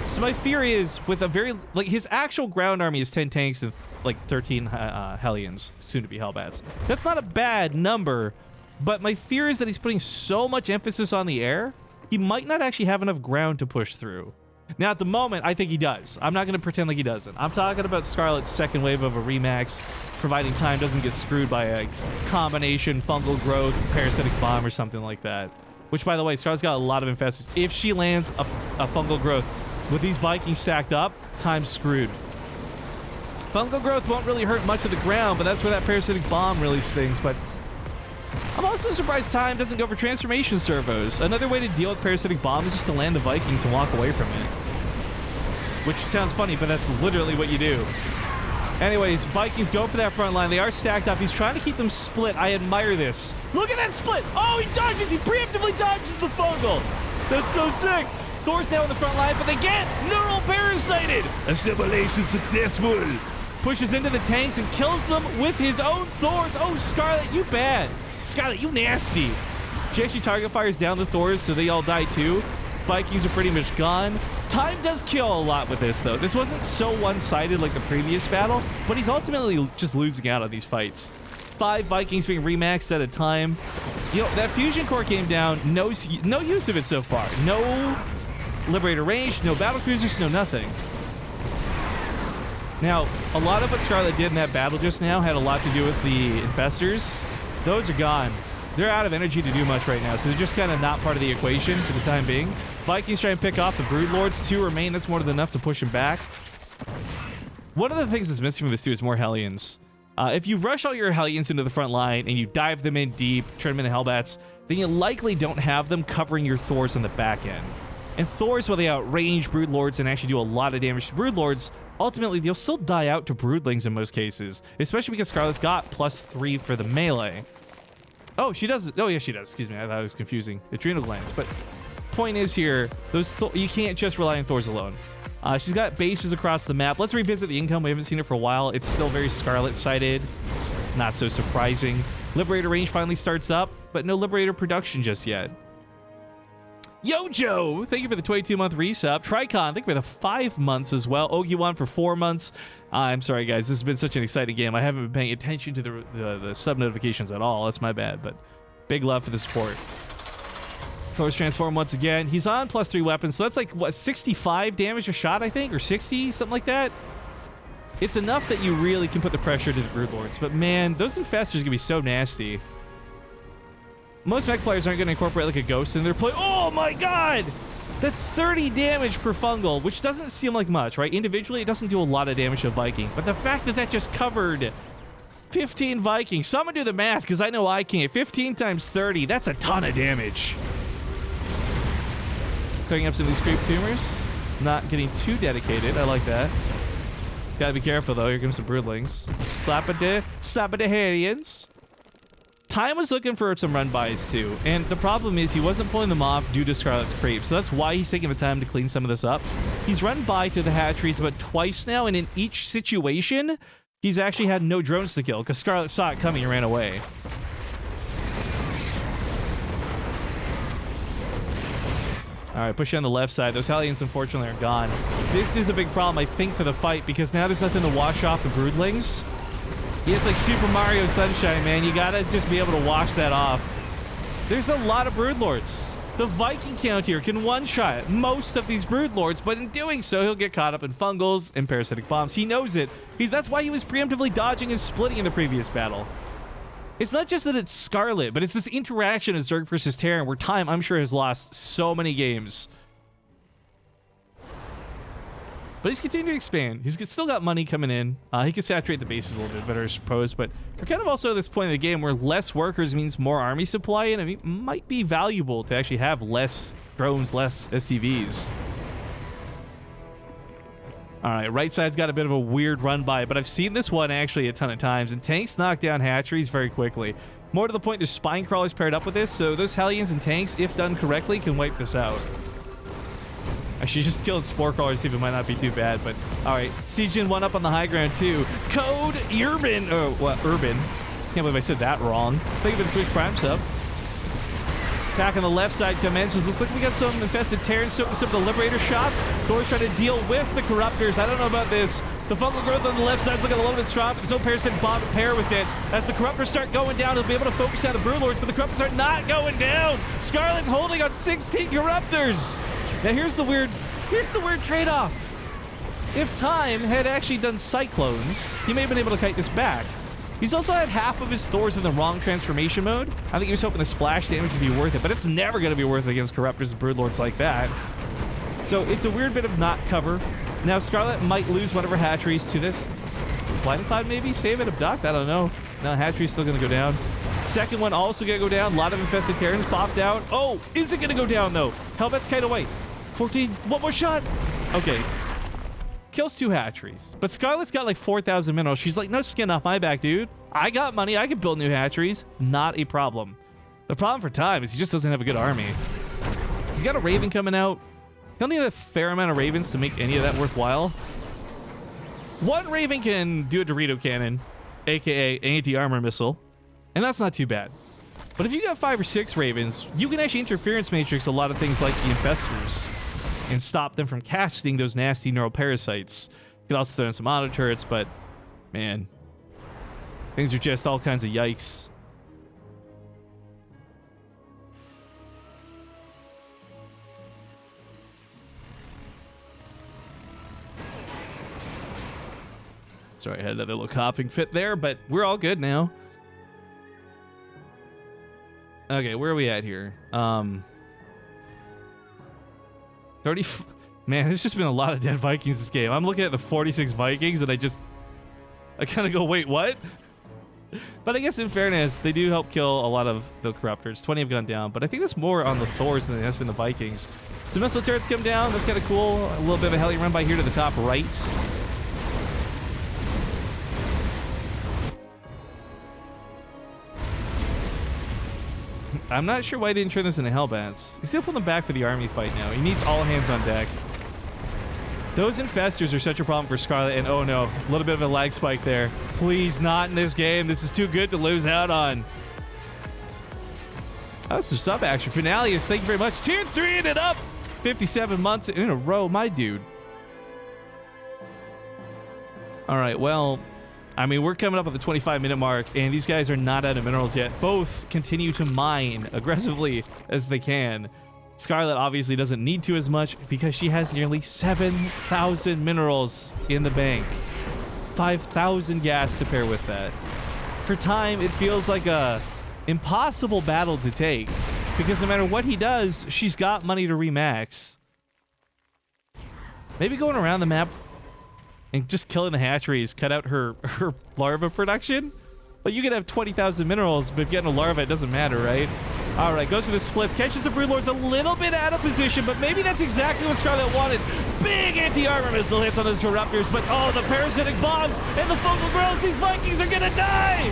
So my fear is, with a very, like, his actual ground army is 10 tanks and like 13 Hellions, soon to be Hellbats. That's not a bad number, but my fear is that he's putting so much emphasis on the air, he might not actually have enough ground to push through. Now, at the moment, I think he does. I'm not going to pretend like he doesn't. I'm talking about Scarlett's second wave of a Remax, providing time doesn't get screwed by a combination fungal growth, parasitic bomb, or something like that. Which, by the way, Scarlett's got a lot of infestors. If she lands a fungal growth with these Vikings stacked up, time's screwed. Fungal growth won't really hurt much of the ground, but that's where that parasitic bomb really stings. But I'm also surprised time doesn't go for transformation servos. Another way to deal with parasitic bomb is just to land the Vikings and walk away from it. Which sounds funny, but that's literally what you do. Anyways, Vikings go for that front line. They are stacked up. He's trying to keep them split. I admire this. Look at that split. Oh, he dodges. He preemptively dodges the fungal. That's so sick. Thor's now in the front line, but they get neural parasited. Assimilation successful. Pushes into the tanks and kills them with his own Thors. Oh, Scarlett, you bad. Scarlett, you nasty. She actually target fires down the Thors, so they all die too. Vikings are pretty much gone. Time does kill a lot with this, though. This wasn't so one-sided like the previous battle, but he's ultimately just losing out on these fights. 5 Vikings being remaxed at a time. You know, that fusion core came down. No use of it so far. No Liberator range, no battle cruisers, no nothing. Now, a lot of what Scarlett did in that battle just now had a lot to do with the infestors. Those are gone. They're out of energy to do much right now, so they're just kind of not part of the equation for the time being. Vikings try and pick off the Broodlords. 2 remain. That's more than enough to push him back. One of the things that's missing from this too is more Hellions. If you rush all your Hellions into the front line and you dive them in deep, turn them into Hellbats, then you likely don't have them covering your Thors on the back end. And Thors, while they outrange Broodlords and actually do a lot of damage to Broodlords, ultimately they'll still die out to Broodlings in most cases, especially because Scarlett's got +3 for the melee. Oh, she does. Oh, yeah, she does. Excuse me. I thought it was confusing. Adrenal glands. But point is here, you can't just rely on Thors alone. She's got bases across the map. Let's revisit the income. We haven't seen it for a while. It's still very Scarlett-sided. Not so surprising. Liberator range finally starts up, but no Liberator production just yet. Yojo, thank you for the 22-month resub. Tricon, thank you for the 5 months as well. Ogi1 for 4 months. I'm sorry, guys. This has been such an exciting game. I haven't been paying attention to the sub notifications at all. That's my bad, but big love for the support. Thor's transform once again. He's on +3 weapons, so that's like, what, 65 damage a shot, I think? Or 60? Something like that? It's enough that you really can put the pressure to the Broodlords. But man, those infestors are going to be so nasty. Most mech players aren't going to incorporate like a ghost in their play. Oh my god! That's 30 damage per fungal, which doesn't seem like much, right? Individually, it doesn't do a lot of damage to Viking. But the fact that that just covered 15 Vikings. Someone do the math, because I know I can't. 15 times 30, that's a ton of damage. Cooking up some of these creep tumors. Not getting too dedicated. I like that. Gotta be careful, though. Here comes some Broodlings. Slap a de Harrians. Time was looking for some run-bys, too. And the problem is he wasn't pulling them off due to Scarlett's creep. So that's why he's taking the time to clean some of this up. He's run by to the hatcheries about twice now, and in each situation, he's actually had no drones to kill because Scarlett saw it coming and ran away. All right, push on the left side. Those Hellions, unfortunately, are gone. This is a big problem, I think, for the fight, because now there's nothing to wash off the Broodlings. Yeah, it's like Super Mario Sunshine, man. You gotta just be able to wash that off. There's a lot of Broodlords. The Viking count here can one-shot most of these Broodlords, but in doing so, he'll get caught up in fungals and parasitic bombs. He knows it. That's why he was preemptively dodging and splitting in the previous battle. It's not just that it's Scarlett, but it's this interaction of Zerg versus Terran where Time, I'm sure, has lost so many games. But he's continuing to expand. He's still got money coming in. He can saturate the bases a little bit better, I suppose. But we're kind of also at this point in the game where less workers means more army supply, and it might be valuable to actually have less drones, less SCVs. All right, right side's got a bit of a weird run by, but I've seen this one actually a ton of times, and tanks knock down hatcheries very quickly. More to the point, there's spine crawlers paired up with this, so those Hellions and tanks, if done correctly, can wipe this out. Actually, just killed spore crawlers, see if it might not be too bad, but all right. Siege in one up on the high ground, too. Code Urban. Oh, what? Urban. Can't believe I said that wrong. Thank you for the Twitch Prime sub. Attack on the left side commences. Looks like we got some infested Terrans soaking some of the Liberator shots. Thor's trying to deal with the Corruptors. I don't know about this. The fungal growth on the left side's looking a little bit strong, but there's no parasitic bomb to pair with it. As the Corruptors start going down, he'll be able to focus down the Broodlords, but the Corruptors are not going down. Scarlett's holding on 16 Corruptors. Now here's the weird trade-off. If Time had actually done Cyclones, he may have been able to kite this back. He's also had half of his Thors in the wrong transformation mode. I think he was hoping the splash damage would be worth it, but it's never going to be worth it against Corruptors and Broodlords like that. So it's a weird bit of not cover. Now Scarlett might lose whatever hatcheries to this. Blind Cloud maybe? Save it, abduct? I don't know. No, hatchery's still going to go down. Second one also going to go down. A lot of infested Terrans popped out. Oh, is it going to go down though? Hellbet's kite away. 14, one more shot. Okay. Kills 2 hatcheries. But Scarlett's got like 4,000 minerals. She's like, no skin off my back, dude. I got money. I can build new hatcheries. Not a problem. The problem for Time is he just doesn't have a good army. He's got a Raven coming out. He'll need a fair amount of Ravens to make any of that worthwhile. One Raven can do a Dorito cannon, aka anti-armor missile, and that's not too bad. But if you got 5 or 6 Ravens, you can actually interference matrix a lot of things like the Infestors and stop them from casting those nasty neuroparasites. You can also throw in some auto turrets, but man, things are just all kinds of yikes. Sorry, I had another little coughing fit there, but we're all good now. Okay, where are we at here? 30. Man, there's just been a lot of dead Vikings this game. I'm looking at the 46 Vikings, and I kind of go, wait, what? But I guess in fairness, they do help kill a lot of the Corruptors. 20 have gone down, but I think that's more on the Thors than it has been the Vikings. Some missile turrets come down. That's kind of cool. A little bit of a heli run by here to the top right. I'm not sure why he didn't turn this into Hellbats. He's gonna pull them back for the army fight now. He needs all hands on deck. Those Infestors are such a problem for Scarlett, and oh no, a little bit of a lag spike there. Please, not in this game. This is too good to lose out on. That's some sub action. Finalius, thank you very much. Tier 3 it up. 57 months in a row, my dude. All right, well, I mean, we're coming up at the 25-minute mark, and these guys are not out of minerals yet. Both continue to mine aggressively as they can. Scarlett obviously doesn't need to as much because she has nearly 7,000 minerals in the bank. 5,000 gas to pair with that. For Time, it feels like a impossible battle to take because no matter what he does, she's got money to remax. Maybe going around the map and just killing the hatcheries, cut out her larva production. But you can have 20,000 minerals, but if you get a larva, it doesn't matter, right? All right, goes for the splits, catches the Broodlords a little bit out of position, but maybe that's exactly what Scarlett wanted. Big anti-armor missile hits on those Corruptors, but oh, the parasitic bombs and the fungal growth, these Vikings are gonna die!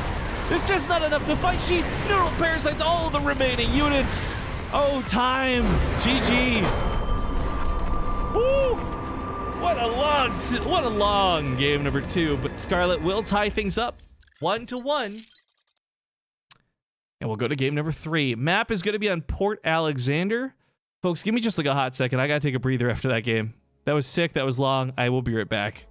It's just not enough to fight sheep, neural parasites, all the remaining units. Oh, Time, GG. Woo! What a long game number 2, but Scarlett will tie things up 1-1. And we'll go to game number 3. Map is going to be on Port Alexander. Folks, give me just like a hot second. I gotta take a breather after that game. That was sick. That was long. I will be right back.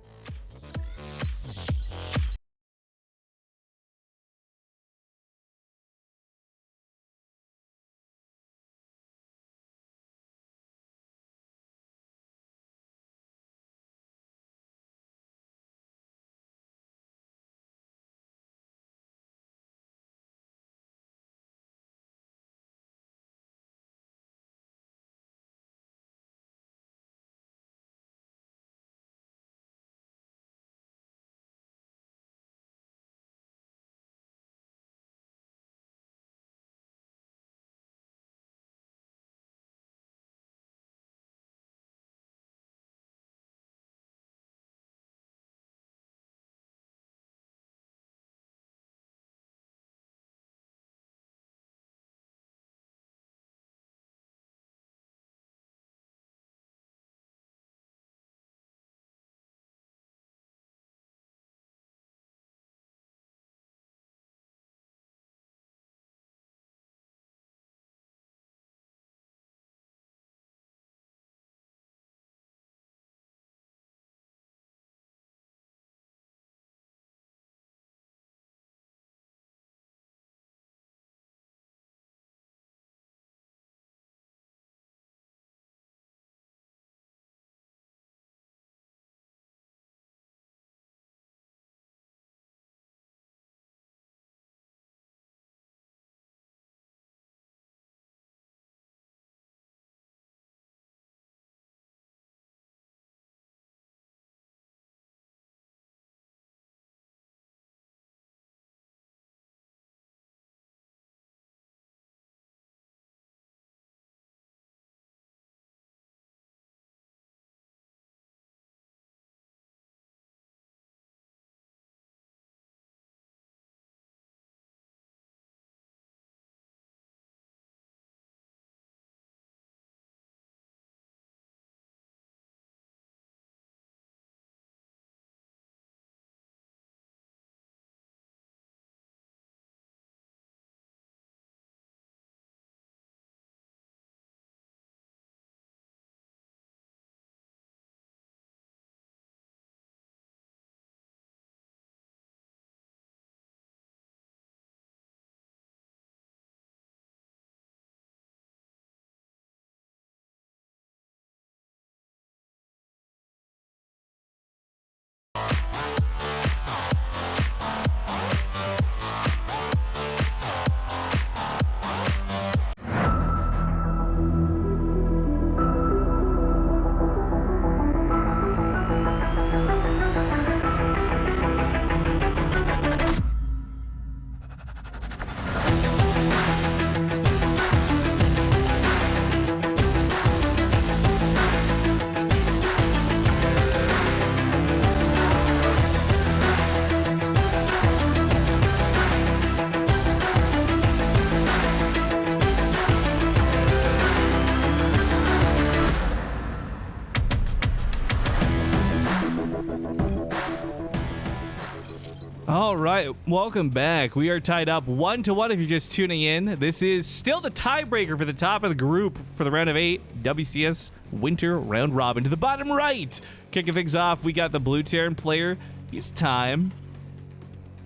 All right, welcome back. We are tied up 1-1 if you're just tuning in. This is still the tiebreaker for the top of the group for the round of 8 WCS Winter Round Robin. To the bottom right, kicking things off, we got the Blue Terran player. He's Time.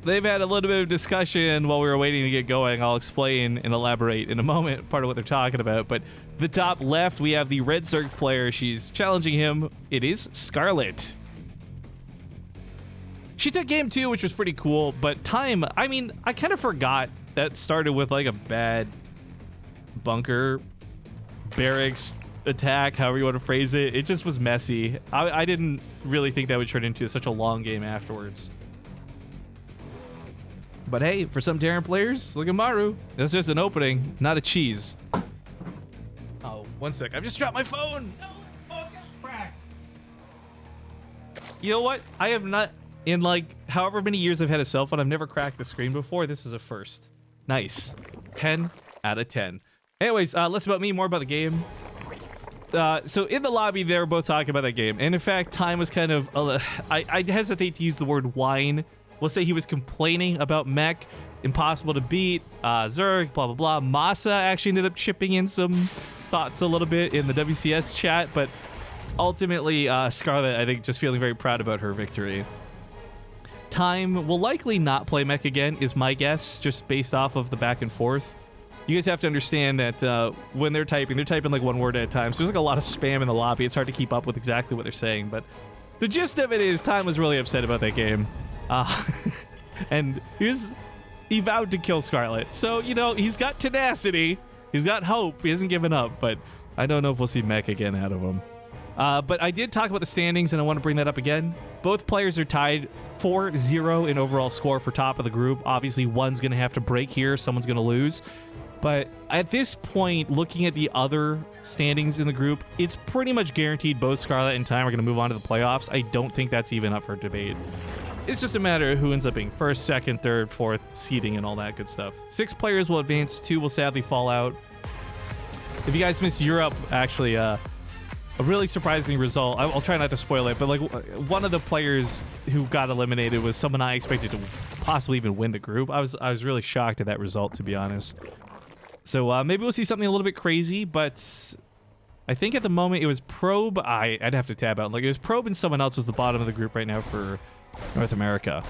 They've had a little bit of discussion while we were waiting to get going. I'll explain and elaborate in a moment part of what they're talking about. But the top left, we have the Red Zerg player. She's challenging him. It is Scarlett. She took game 2, which was pretty cool, but Time, I mean, I kind of forgot that started with like a bad bunker barracks attack, however you want to phrase it. It just was messy. I didn't really think that would turn into such a long game afterwards. But hey, for some Terran players, look at Maru. That's just an opening, not a cheese. Oh, one sec. I've just dropped my phone. No, oh, it's got a crack. You know what? I have not... In like however many years I've had a cell phone, I've never cracked the screen before. This is a first. Nice. 10 out of 10. Anyways, less about me, more about the game. So in the lobby, they were both talking about that game. And in fact, Time was kind of... I hesitate to use the word whine. We'll say he was complaining about mech. Impossible to beat. Zerg, blah, blah, blah. Masa actually ended up chipping in some thoughts a little bit in the WCS chat, but ultimately, Scarlett, I think, just feeling very proud about her victory. Time will likely not play mech again, is my guess, just based off of the back and forth. You guys have to understand that when they're typing like one word at a time, so there's like a lot of spam in the lobby. It's hard to keep up with exactly what they're saying, but the gist of it is Time was really upset about that game. And he vowed to kill Scarlett. So, you know, he's got tenacity. He's got hope. He hasn't given up, but I don't know if we'll see mech again out of him. But I did talk about the standings, and I want to bring that up again. Both players are tied 4-0 in overall score for top of the group. Obviously, one's going to have to break here. Someone's going to lose. But at this point, looking at the other standings in the group, it's pretty much guaranteed both Scarlett and Time are going to move on to the playoffs. I don't think that's even up for debate. It's just a matter of who ends up being first, second, third, fourth, seeding, and all that good stuff. 6 players will advance. 2 will sadly fall out. If you guys missed Europe, actually, a really surprising result. I'll try not to spoil it, but like one of the players who got eliminated was someone I expected to possibly even win the group. I was really shocked at that result, to be honest. So maybe we'll see something a little bit crazy, but I think at the moment it was Probe. I'd have to tab out. Like it was Probe and someone else was the bottom of the group right now for North America.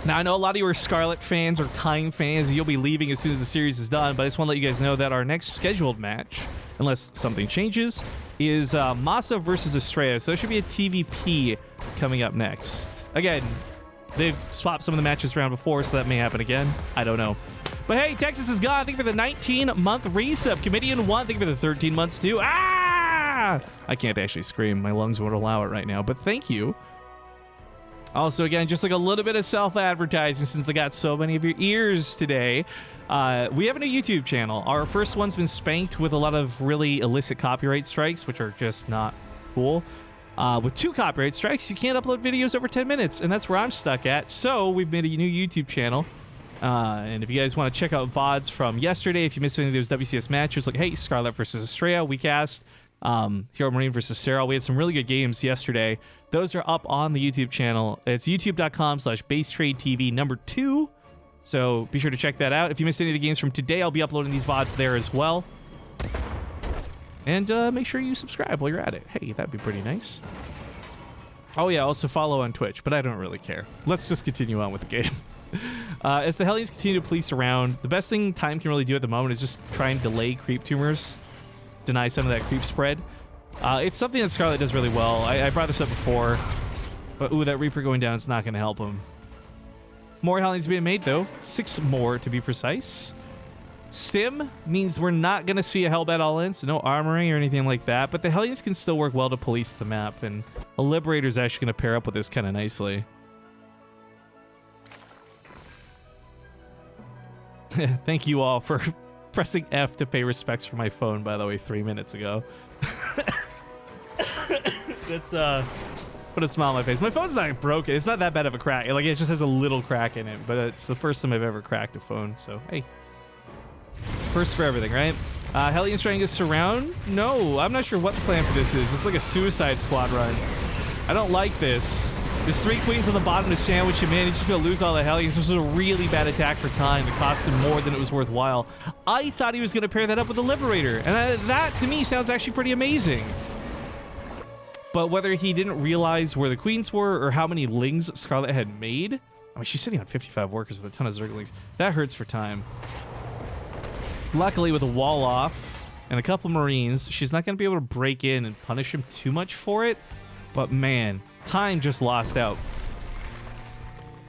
Now, I know a lot of you are Scarlett fans or Time fans, and you'll be leaving as soon as the series is done, but I just want to let you guys know that our next scheduled match, unless something changes, is Masa versus Estrella. So there should be a TVP coming up next. Again, they've swapped some of the matches around before, so that may happen again. I don't know. But hey, Texas is gone. Thank you for the 19-month resub. Comedian 1, thank you for the 13 months too. Ah! I can't actually scream. My lungs won't allow it right now, but thank you. Also, again, just like a little bit of self-advertising since I got so many of your ears today. We have a new YouTube channel. Our first one's been spanked with a lot of really illicit copyright strikes, which are just not cool. With 2 copyright strikes, you can't upload videos over 10 minutes, and that's where I'm stuck at. So we've made a new YouTube channel. And if you guys want to check out VODs from yesterday, if you missed any of those WCS matches, like, hey, Scarlett versus Estrella, we cast Hero Marine versus Sarah. We had some really good games yesterday. Those are up on the YouTube channel. It's youtube.com/BaseTradeTV 2. So be sure to check that out. If you missed any of the games from today, I'll be uploading these VODs there as well. And make sure you subscribe while you're at it. Hey, that'd be pretty nice. Oh yeah, also follow on Twitch, but I don't really care. Let's just continue on with the game. As the Hellions continue to police around, the best thing Time can really do at the moment is just try and delay creep tumors, deny some of that creep spread. It's something that Scarlett does really well. I brought this up before, but ooh, that Reaper going down is not going to help him. More Hellions being made, though. 6 more, to be precise. Stim means we're not going to see a Hellbat all-in, so no armoring or anything like that, but the Hellions can still work well to police the map, and a Liberator is actually going to pair up with this kind of nicely. Thank you all for pressing F to pay respects for my phone, by the way, 3 minutes ago. That's put a smile on my face. My phone's not broken. It's not that bad of a crack. Like, it just has a little crack in it, but it's the first time I've ever cracked a phone, so hey. First for everything, right? Hellions trying to surround? No, I'm not sure what the plan for this is. This is like a Suicide Squad run. I don't like this. There's 3 queens on the bottom to sandwich him in. He's just going to lose all the Hellions. This was a really bad attack for Time. It cost him more than it was worthwhile. I thought he was going to pair that up with the Liberator. And that, to me, sounds actually pretty amazing. But whether he didn't realize where the queens were or how many lings Scarlett had made... I mean, she's sitting on 55 workers with a ton of Zerglings. That hurts for Time. Luckily, with a wall off and a couple Marines, she's not going to be able to break in and punish him too much for it. But man... Time just lost out.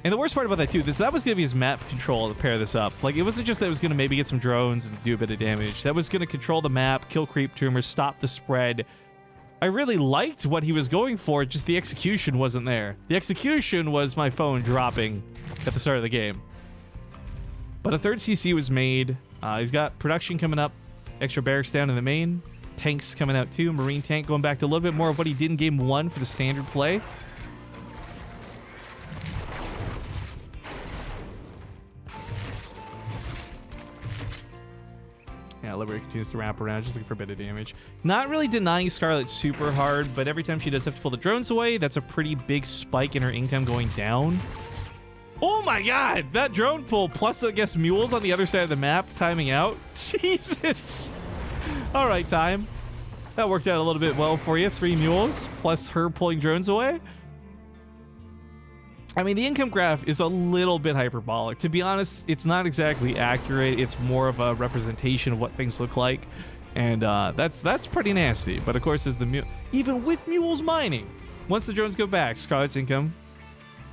And the worst part about that too, that was going to be his map control to pair this up. Like, it wasn't just that it was going to maybe get some drones and do a bit of damage. That was going to control the map, kill creep tumors, stop the spread. I really liked what he was going for, just the execution wasn't there. The execution was my phone dropping at the start of the game. But a 3rd CC was made. He's got production coming up, extra barracks down in the main. Tanks coming out too. Marine tank going back to a little bit more of what he did in game 1 for the standard play. Yeah, Liberator continues to wrap around, just looking for a bit of damage. Not really denying Scarlett super hard, but every time she does have to pull the drones away, that's a pretty big spike in her income going down. Oh my god! That drone pull, plus I guess mules on the other side of the map, timing out. Jesus! All right, time. That worked out a little bit well for you. 3 mules plus her pulling drones away. I mean, the income graph is a little bit hyperbolic. To be honest, it's not exactly accurate. It's more of a representation of what things look like. And that's pretty nasty. But of course, as the even with mules mining, once the drones go back, Scarlett's income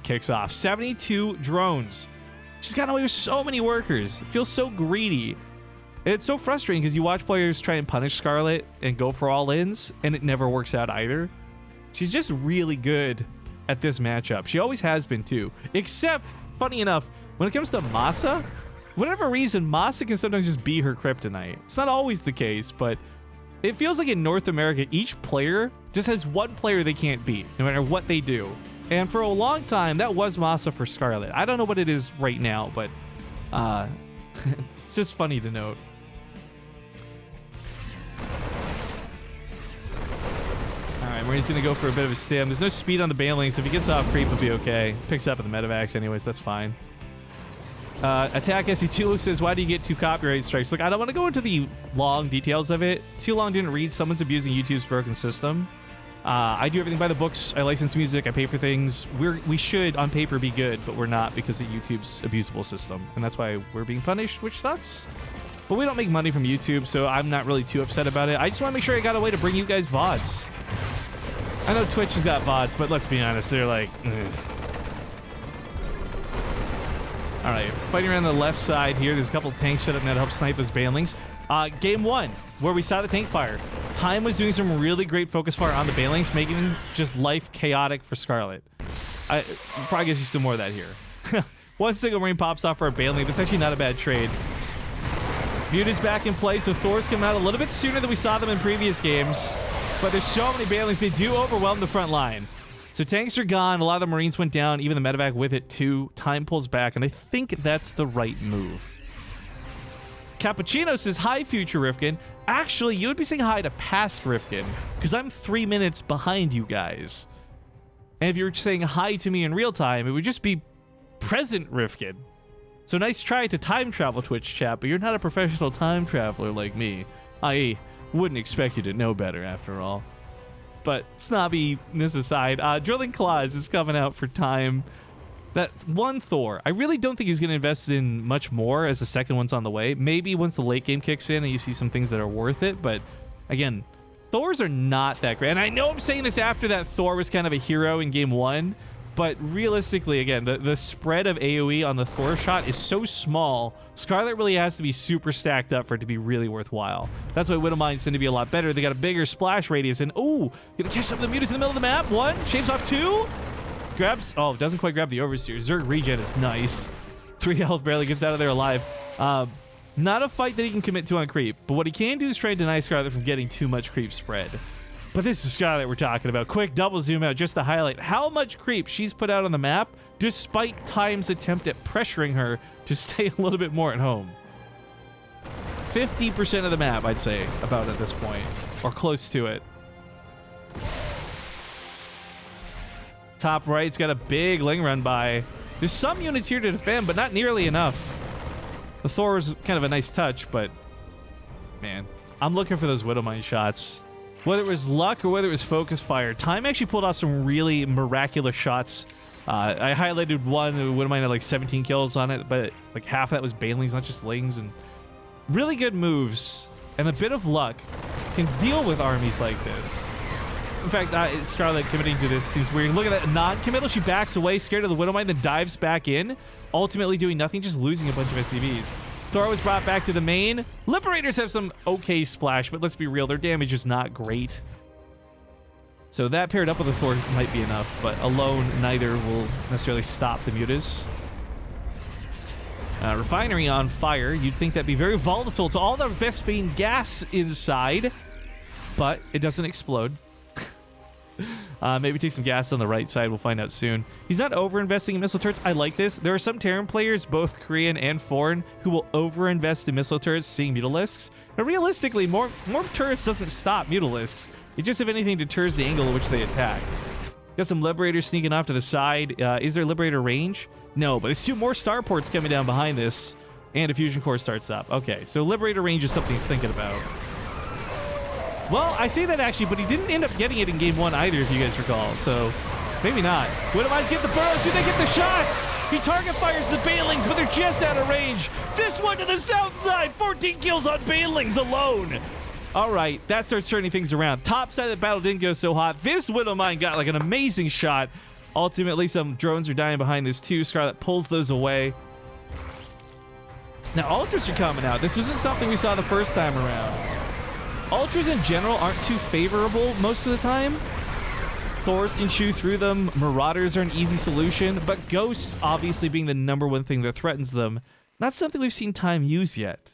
kicks off. 72 drones. She's gotten away with so many workers. It feels so greedy. And it's so frustrating because you watch players try and punish Scarlett and go for all-ins, and it never works out either. She's just really good at this matchup. She always has been too. Except, funny enough, when it comes to Masa, whatever reason, Masa can sometimes just be her kryptonite. It's not always the case, but it feels like in North America, each player just has one player they can't beat, no matter what they do. And for a long time, that was Masa for Scarlett. I don't know what it is right now, but it's just funny to note. All right, Marine's going to go for a bit of a stim. There's no speed on the Banelings. If he gets off creep, he'll be okay. Picks up at the medevacs anyways. That's fine. Attack SE2 says, why do you get 2 copyright strikes? Look, I don't want to go into the long details of it. Too long didn't read. Someone's abusing YouTube's broken system. I do everything by the books. I license music. I pay for things. We should, on paper, be good, but we're not because of YouTube's abusable system. And that's why we're being punished, which sucks. But we don't make money from YouTube, so I'm not really too upset about it. I just want to make sure I got a way to bring you guys VODs. I know Twitch has got VODs, but let's be honest, they're like... All right, fighting around the left side here. There's a couple of tanks set up now to help snipe those Banelings. Game 1, where we saw the tank fire. Time was doing some really great focus fire on the Banelings, making just life chaotic for Scarlett. I'll probably get you some more of that here. One single Marine pops off for a Baneling. That's actually not a bad trade. Mute is back in play, so Thor's come out a little bit sooner than we saw them in previous games. But there's so many Banelings, they do overwhelm the front line. So tanks are gone, a lot of the Marines went down, even the medevac with it too. Time pulls back, and I think that's the right move. Cappuccino says, hi, Future Rifkin. Actually, you would be saying hi to past Rifkin, because I'm 3 minutes behind you guys. And if you were saying hi to me in real time, it would just be present Rifkin. So nice try to time travel, Twitch chat, but you're not a professional time traveler like me. I wouldn't expect you to know better, after all. But snobbiness aside, Drilling Claws is coming out for time. That one Thor, I really don't think he's going to invest in much more as the second one's on the way. Maybe once the late game kicks in and you see some things that are worth it, but again, Thors are not that great. And I know I'm saying this after that Thor was kind of a hero in game 1, but realistically, again, the spread of AoE on the Thor shot is so small, Scarlett really has to be super stacked up for it to be really worthwhile. That's why Widowmines tend to be a lot better. They got a bigger splash radius, and ooh, gonna catch some of the mutas in the middle of the map. 1, shaves off 2, grabs, oh, doesn't quite grab the Overseer. Zerg regen is nice. 3 health, barely gets out of there alive. Not a fight that he can commit to on creep, but what he can do is try and deny Scarlett from getting too much creep spread. But this is Scarlett we're talking about. Quick double zoom out just to highlight how much creep she's put out on the map, despite Time's attempt at pressuring her to stay a little bit more at home. 50% of the map, I'd say, about at this point, or close to it. Top right's got a big Ling run by. There's some units here to defend, but not nearly enough. The Thor is kind of a nice touch, but man, I'm looking for those Widowmine shots. Whether it was luck or whether it was focus fire, Time actually pulled off some really miraculous shots. I highlighted one, Widowmine had like 17 kills on it, but like half of that was Banelings, not just Lings, and really good moves and a bit of luck can deal with armies like this. In fact, Scarlett committing to this seems weird. Look at that non-committal. She backs away, scared of the Widowmine, then dives back in, ultimately doing nothing, just losing a bunch of SCVs. Thor was brought back to the main. Liberators have some okay splash, but let's be real, their damage is not great. So that paired up with a Thor might be enough, but alone, neither will necessarily stop the mutas. Refinery on fire. You'd think that'd be very volatile to all the Vespene gas inside, but it doesn't explode. Maybe take some gas on the right side. We'll find out soon. He's not over-investing in missile turrets. I like this. There are some Terran players, both Korean and foreign, who will over-invest in missile turrets seeing Mutalisks. But realistically, more turrets doesn't stop Mutalisks. It just, if anything, deters the angle at which they attack. Got some Liberators sneaking off to the side. Is there Liberator range? No, but there's 2 more starports coming down behind this, and a Fusion Core starts up. Okay, so Liberator range is something he's thinking about. Well, I say that actually, but he didn't end up getting it in game 1 either, if you guys recall. So maybe not. Widowmines get the burrows. Do they get the shots? He target fires the Banelings, but they're just out of range. This one to the south side. 14 kills on Banelings alone. All right, that starts turning things around. Top side of the battle didn't go so hot. This Widowmine got like an amazing shot. Ultimately, some drones are dying behind this too. Scarlett pulls those away. Now, Ultras are coming out. This isn't something we saw the first time around. Ultras in general aren't too favorable most of the time. Thors can chew through them. Marauders are an easy solution, but Ghosts obviously being the #1 thing that threatens them. Not something we've seen Time use yet.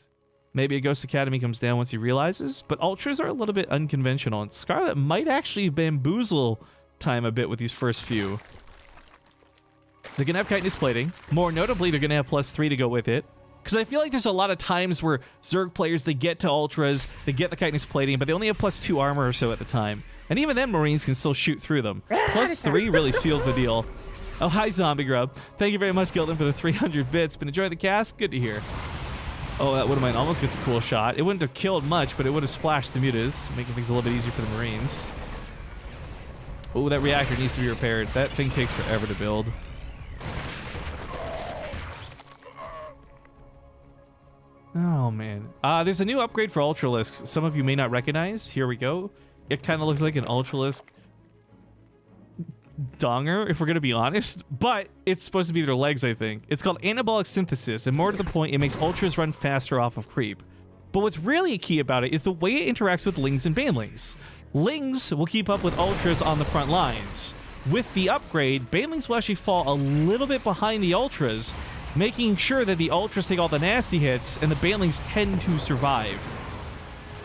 Maybe a Ghost Academy comes down once he realizes, but Ultras are a little bit unconventional, and Scarlett might actually bamboozle Time a bit with these first few. They're going to have Chitinous Plating. More notably, they're going to have +3 to go with it. Because I feel like there's a lot of times where Zerg players, they get to Ultras, they get the Chitinous Plating, but they only have +2 armor or so at the time. And even then, Marines can still shoot through them. +3 really seals the deal. Oh, hi, Zombie Grub. Thank you very much, Gildan, for the 300 bits. Been enjoying the cast? Good to hear. Oh, that Widowmine almost gets a cool shot. It wouldn't have killed much, but it would have splashed the mutas, making things a little bit easier for the Marines. Oh, that reactor needs to be repaired. That thing takes forever to build. Oh, man. There's a new upgrade for Ultralisks. Some of you may not recognize. Here we go. It kind of looks like an Ultralisk donger, if we're going to be honest. But it's supposed to be their legs, I think. It's called Anabolic Synthesis, and more to the point, it makes Ultras run faster off of creep. But what's really key about it is the way it interacts with Lings and Banelings. Lings will keep up with Ultras on the front lines. With the upgrade, Banelings will actually fall a little bit behind the Ultras, making sure that the Ultras take all the nasty hits and the Banelings tend to survive.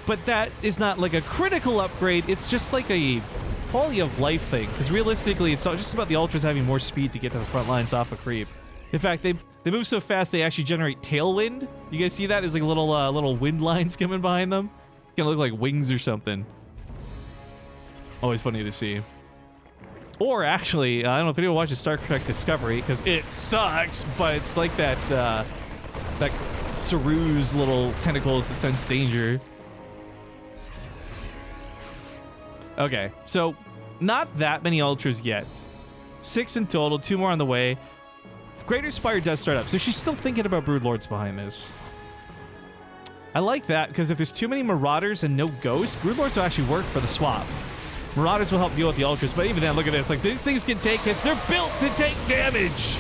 But that is not like a critical upgrade, it's just like a quality of life thing, because realistically it's just about the Ultras having more speed to get to the front lines off of creep. In fact, they move so fast they actually generate tailwind. You guys see that? There's like little wind lines coming behind them. It's gonna look like wings or something. Always funny to see. Or actually, I don't know if anyone watches Star Trek Discovery, because it sucks, but it's like that Saru's little tentacles that sense danger. Okay, so not that many Ultras yet. 6 in total, 2 more on the way. Greater Spire does start up, so she's still thinking about Broodlords behind this. I like that, because if there's too many Marauders and no Ghosts, Broodlords will actually work for the swap. Marauders will help deal with the Ultras, but even then, look at this. Like, these things can take hits. They're built to take damage.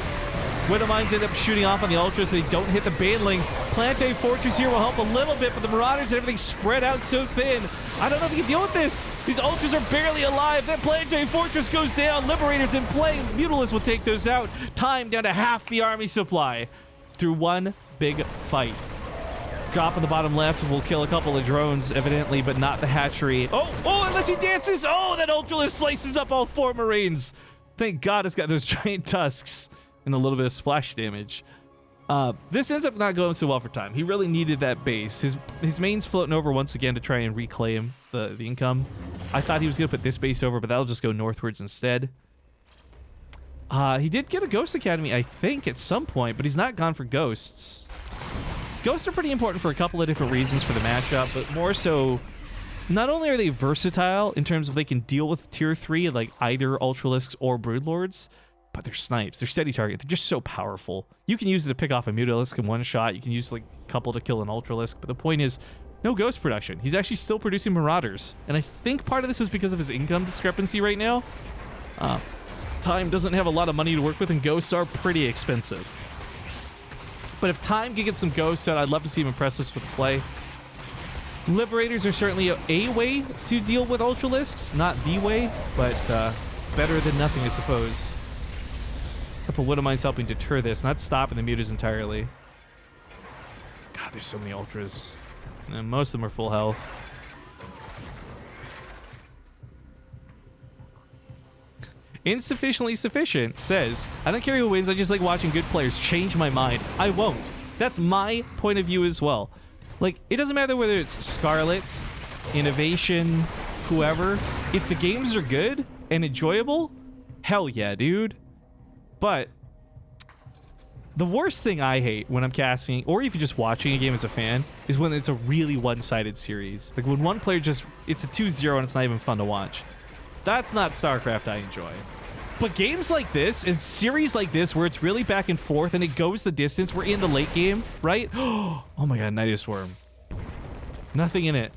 Widowmines end up shooting off on the Ultras so they don't hit the Banelings. Planetary Fortress here will help a little bit, but the Marauders and everything's spread out so thin. I don't know if you can deal with this. These Ultras are barely alive. That Planetary Fortress goes down. Liberators in play. Mutalisks will take those out. Time down to half the army supply through one big fight. Drop on the bottom left will kill a couple of drones, evidently, but not the hatchery. Oh, unless he dances. Oh, that Ultralisk slices up all 4 Marines. Thank God it's got those giant tusks and a little bit of splash damage. This ends up not going so well for Time. He really needed that base. His main's floating over once again to try and reclaim the income. I thought he was going to put this base over, but that'll just go northwards instead. He did get a Ghost Academy, I think, at some point, but he's not gone for Ghosts. Ghosts are pretty important for a couple of different reasons for the matchup, but more so, not only are they versatile in terms of they can deal with tier 3, like either Ultralisks or Broodlords, but they're snipes. They're steady target. They're just so powerful. You can use it to pick off a Mutalisk in one shot. You can use like a couple to kill an Ultralisk, but the point is, no Ghost production. He's actually still producing Marauders, and I think part of this is because of his income discrepancy right now. Time doesn't have a lot of money to work with, and Ghosts are pretty expensive. But if Time can get some Ghosts out, I'd love to see him impress us with play. Liberators are certainly a way to deal with Ultralisks. Not the way, but better than nothing, I suppose. A couple Widowmines helping deter this, not stopping the mutas entirely. God, there's so many Ultras. And most of them are full health. Insufficiently Sufficient says, I don't care who wins, I just like watching good players change my mind. I won't. That's my point of view as well. Like, it doesn't matter whether it's Scarlett, Innovation, whoever. If the games are good and enjoyable, hell yeah, dude. But The worst thing I hate when I'm casting, or even just watching a game as a fan, is when it's a really one-sided series. Like when one player just, it's a 2-0 and it's not even fun to watch. That's not StarCraft I enjoy. But games like this and series like this where it's really back and forth and it goes the distance, we're in the late game, right? Oh my god, Nidus Worm. Nothing in it.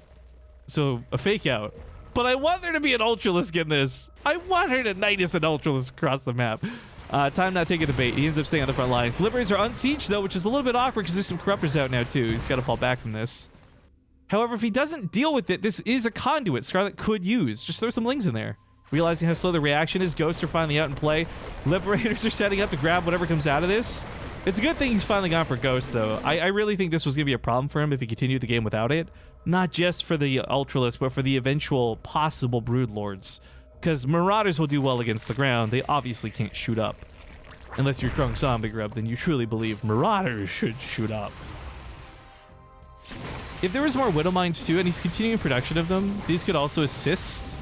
So a fake out. But I want there to be an Ultralisk in this. I want her to Nidus an Ultralisk across the map. Time not taking the bait. He ends up staying on the front lines. Liberators are unsieged, though, which is a little bit awkward because there's some Corruptors out now, too. He's got to fall back from this. However, if he doesn't deal with it, this is a conduit Scarlett could use. Just throw some Lings in there. Realizing how slow the reaction is, Ghosts are finally out in play. Liberators are setting up to grab whatever comes out of this. It's a good thing he's finally gone for Ghost, though. I really think this was going to be a problem for him if he continued the game without it. Not just for the Ultralisk, but for the eventual possible Broodlords. Because Marauders will do well against the ground. They obviously can't shoot up. Unless you're Drunk Zombie Grub, then you truly believe Marauders should shoot up. If there was more Widow Mines too, and he's continuing production of them, these could also assist.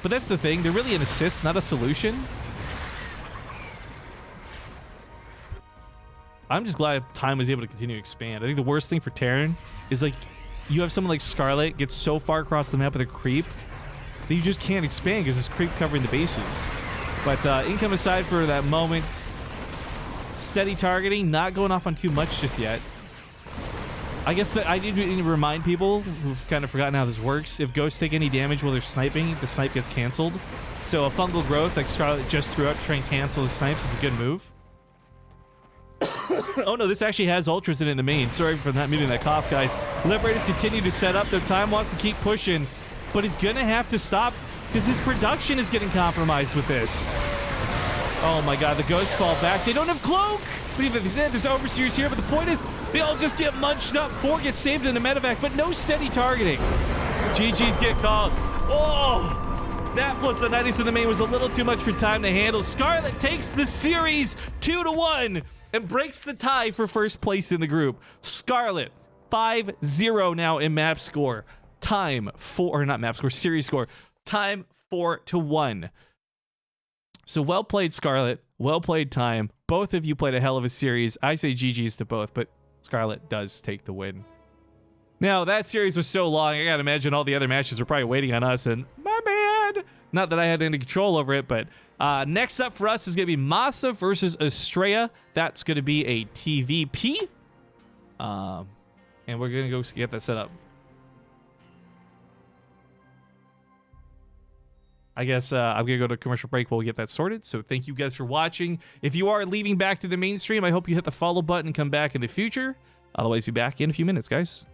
But that's the thing, they're really an assist, not a solution. I'm just glad time was able to continue to expand. I think the worst thing for Terran is like, you have someone like Scarlett get so far across the map with a creep that you just can't expand because there's creep covering the bases. But income aside for that moment, steady targeting, not going off on too much just yet. I guess that I need to remind people who've kind of forgotten how this works. If Ghosts take any damage while they're sniping, the snipe gets canceled. So a fungal growth like Scarlett just threw out to try and cancel his snipes is a good move. Oh no, this actually has Ultras in it in the main. Sorry for not muting that cough, guys. Liberators continue to set up. Their time wants to keep pushing, but he's gonna have to stop because his production is getting compromised with this. Oh my god, the Ghosts fall back. They don't have Cloak! But even if they did, there's Overseers here, but the point is, they all just get munched up. 4 gets saved in a medevac, but no steady targeting. GG's get called. Oh! That plus the 90s in the main was a little too much for time to handle. Scarlett takes the series 2-1 and breaks the tie for first place in the group. Scarlett, 5-0 now in map score. Time 4, or not map score, series score. Time 4-1. So well played, Scarlett. Well played, Time. Both of you played a hell of a series. I say GG's to both, but Scarlett does take the win. Now, that series was so long, I gotta imagine all the other matches were probably waiting on us, and my bad. Not that I had any control over it, but next up for us is gonna be Masa versus Estrella. That's gonna be a TVP. And we're gonna go get that set up. I guess I'm going to go to commercial break while we get that sorted. So thank you guys for watching. If you are leaving back to the mainstream, I hope you hit the follow button and come back in the future. Otherwise, be back in a few minutes, guys.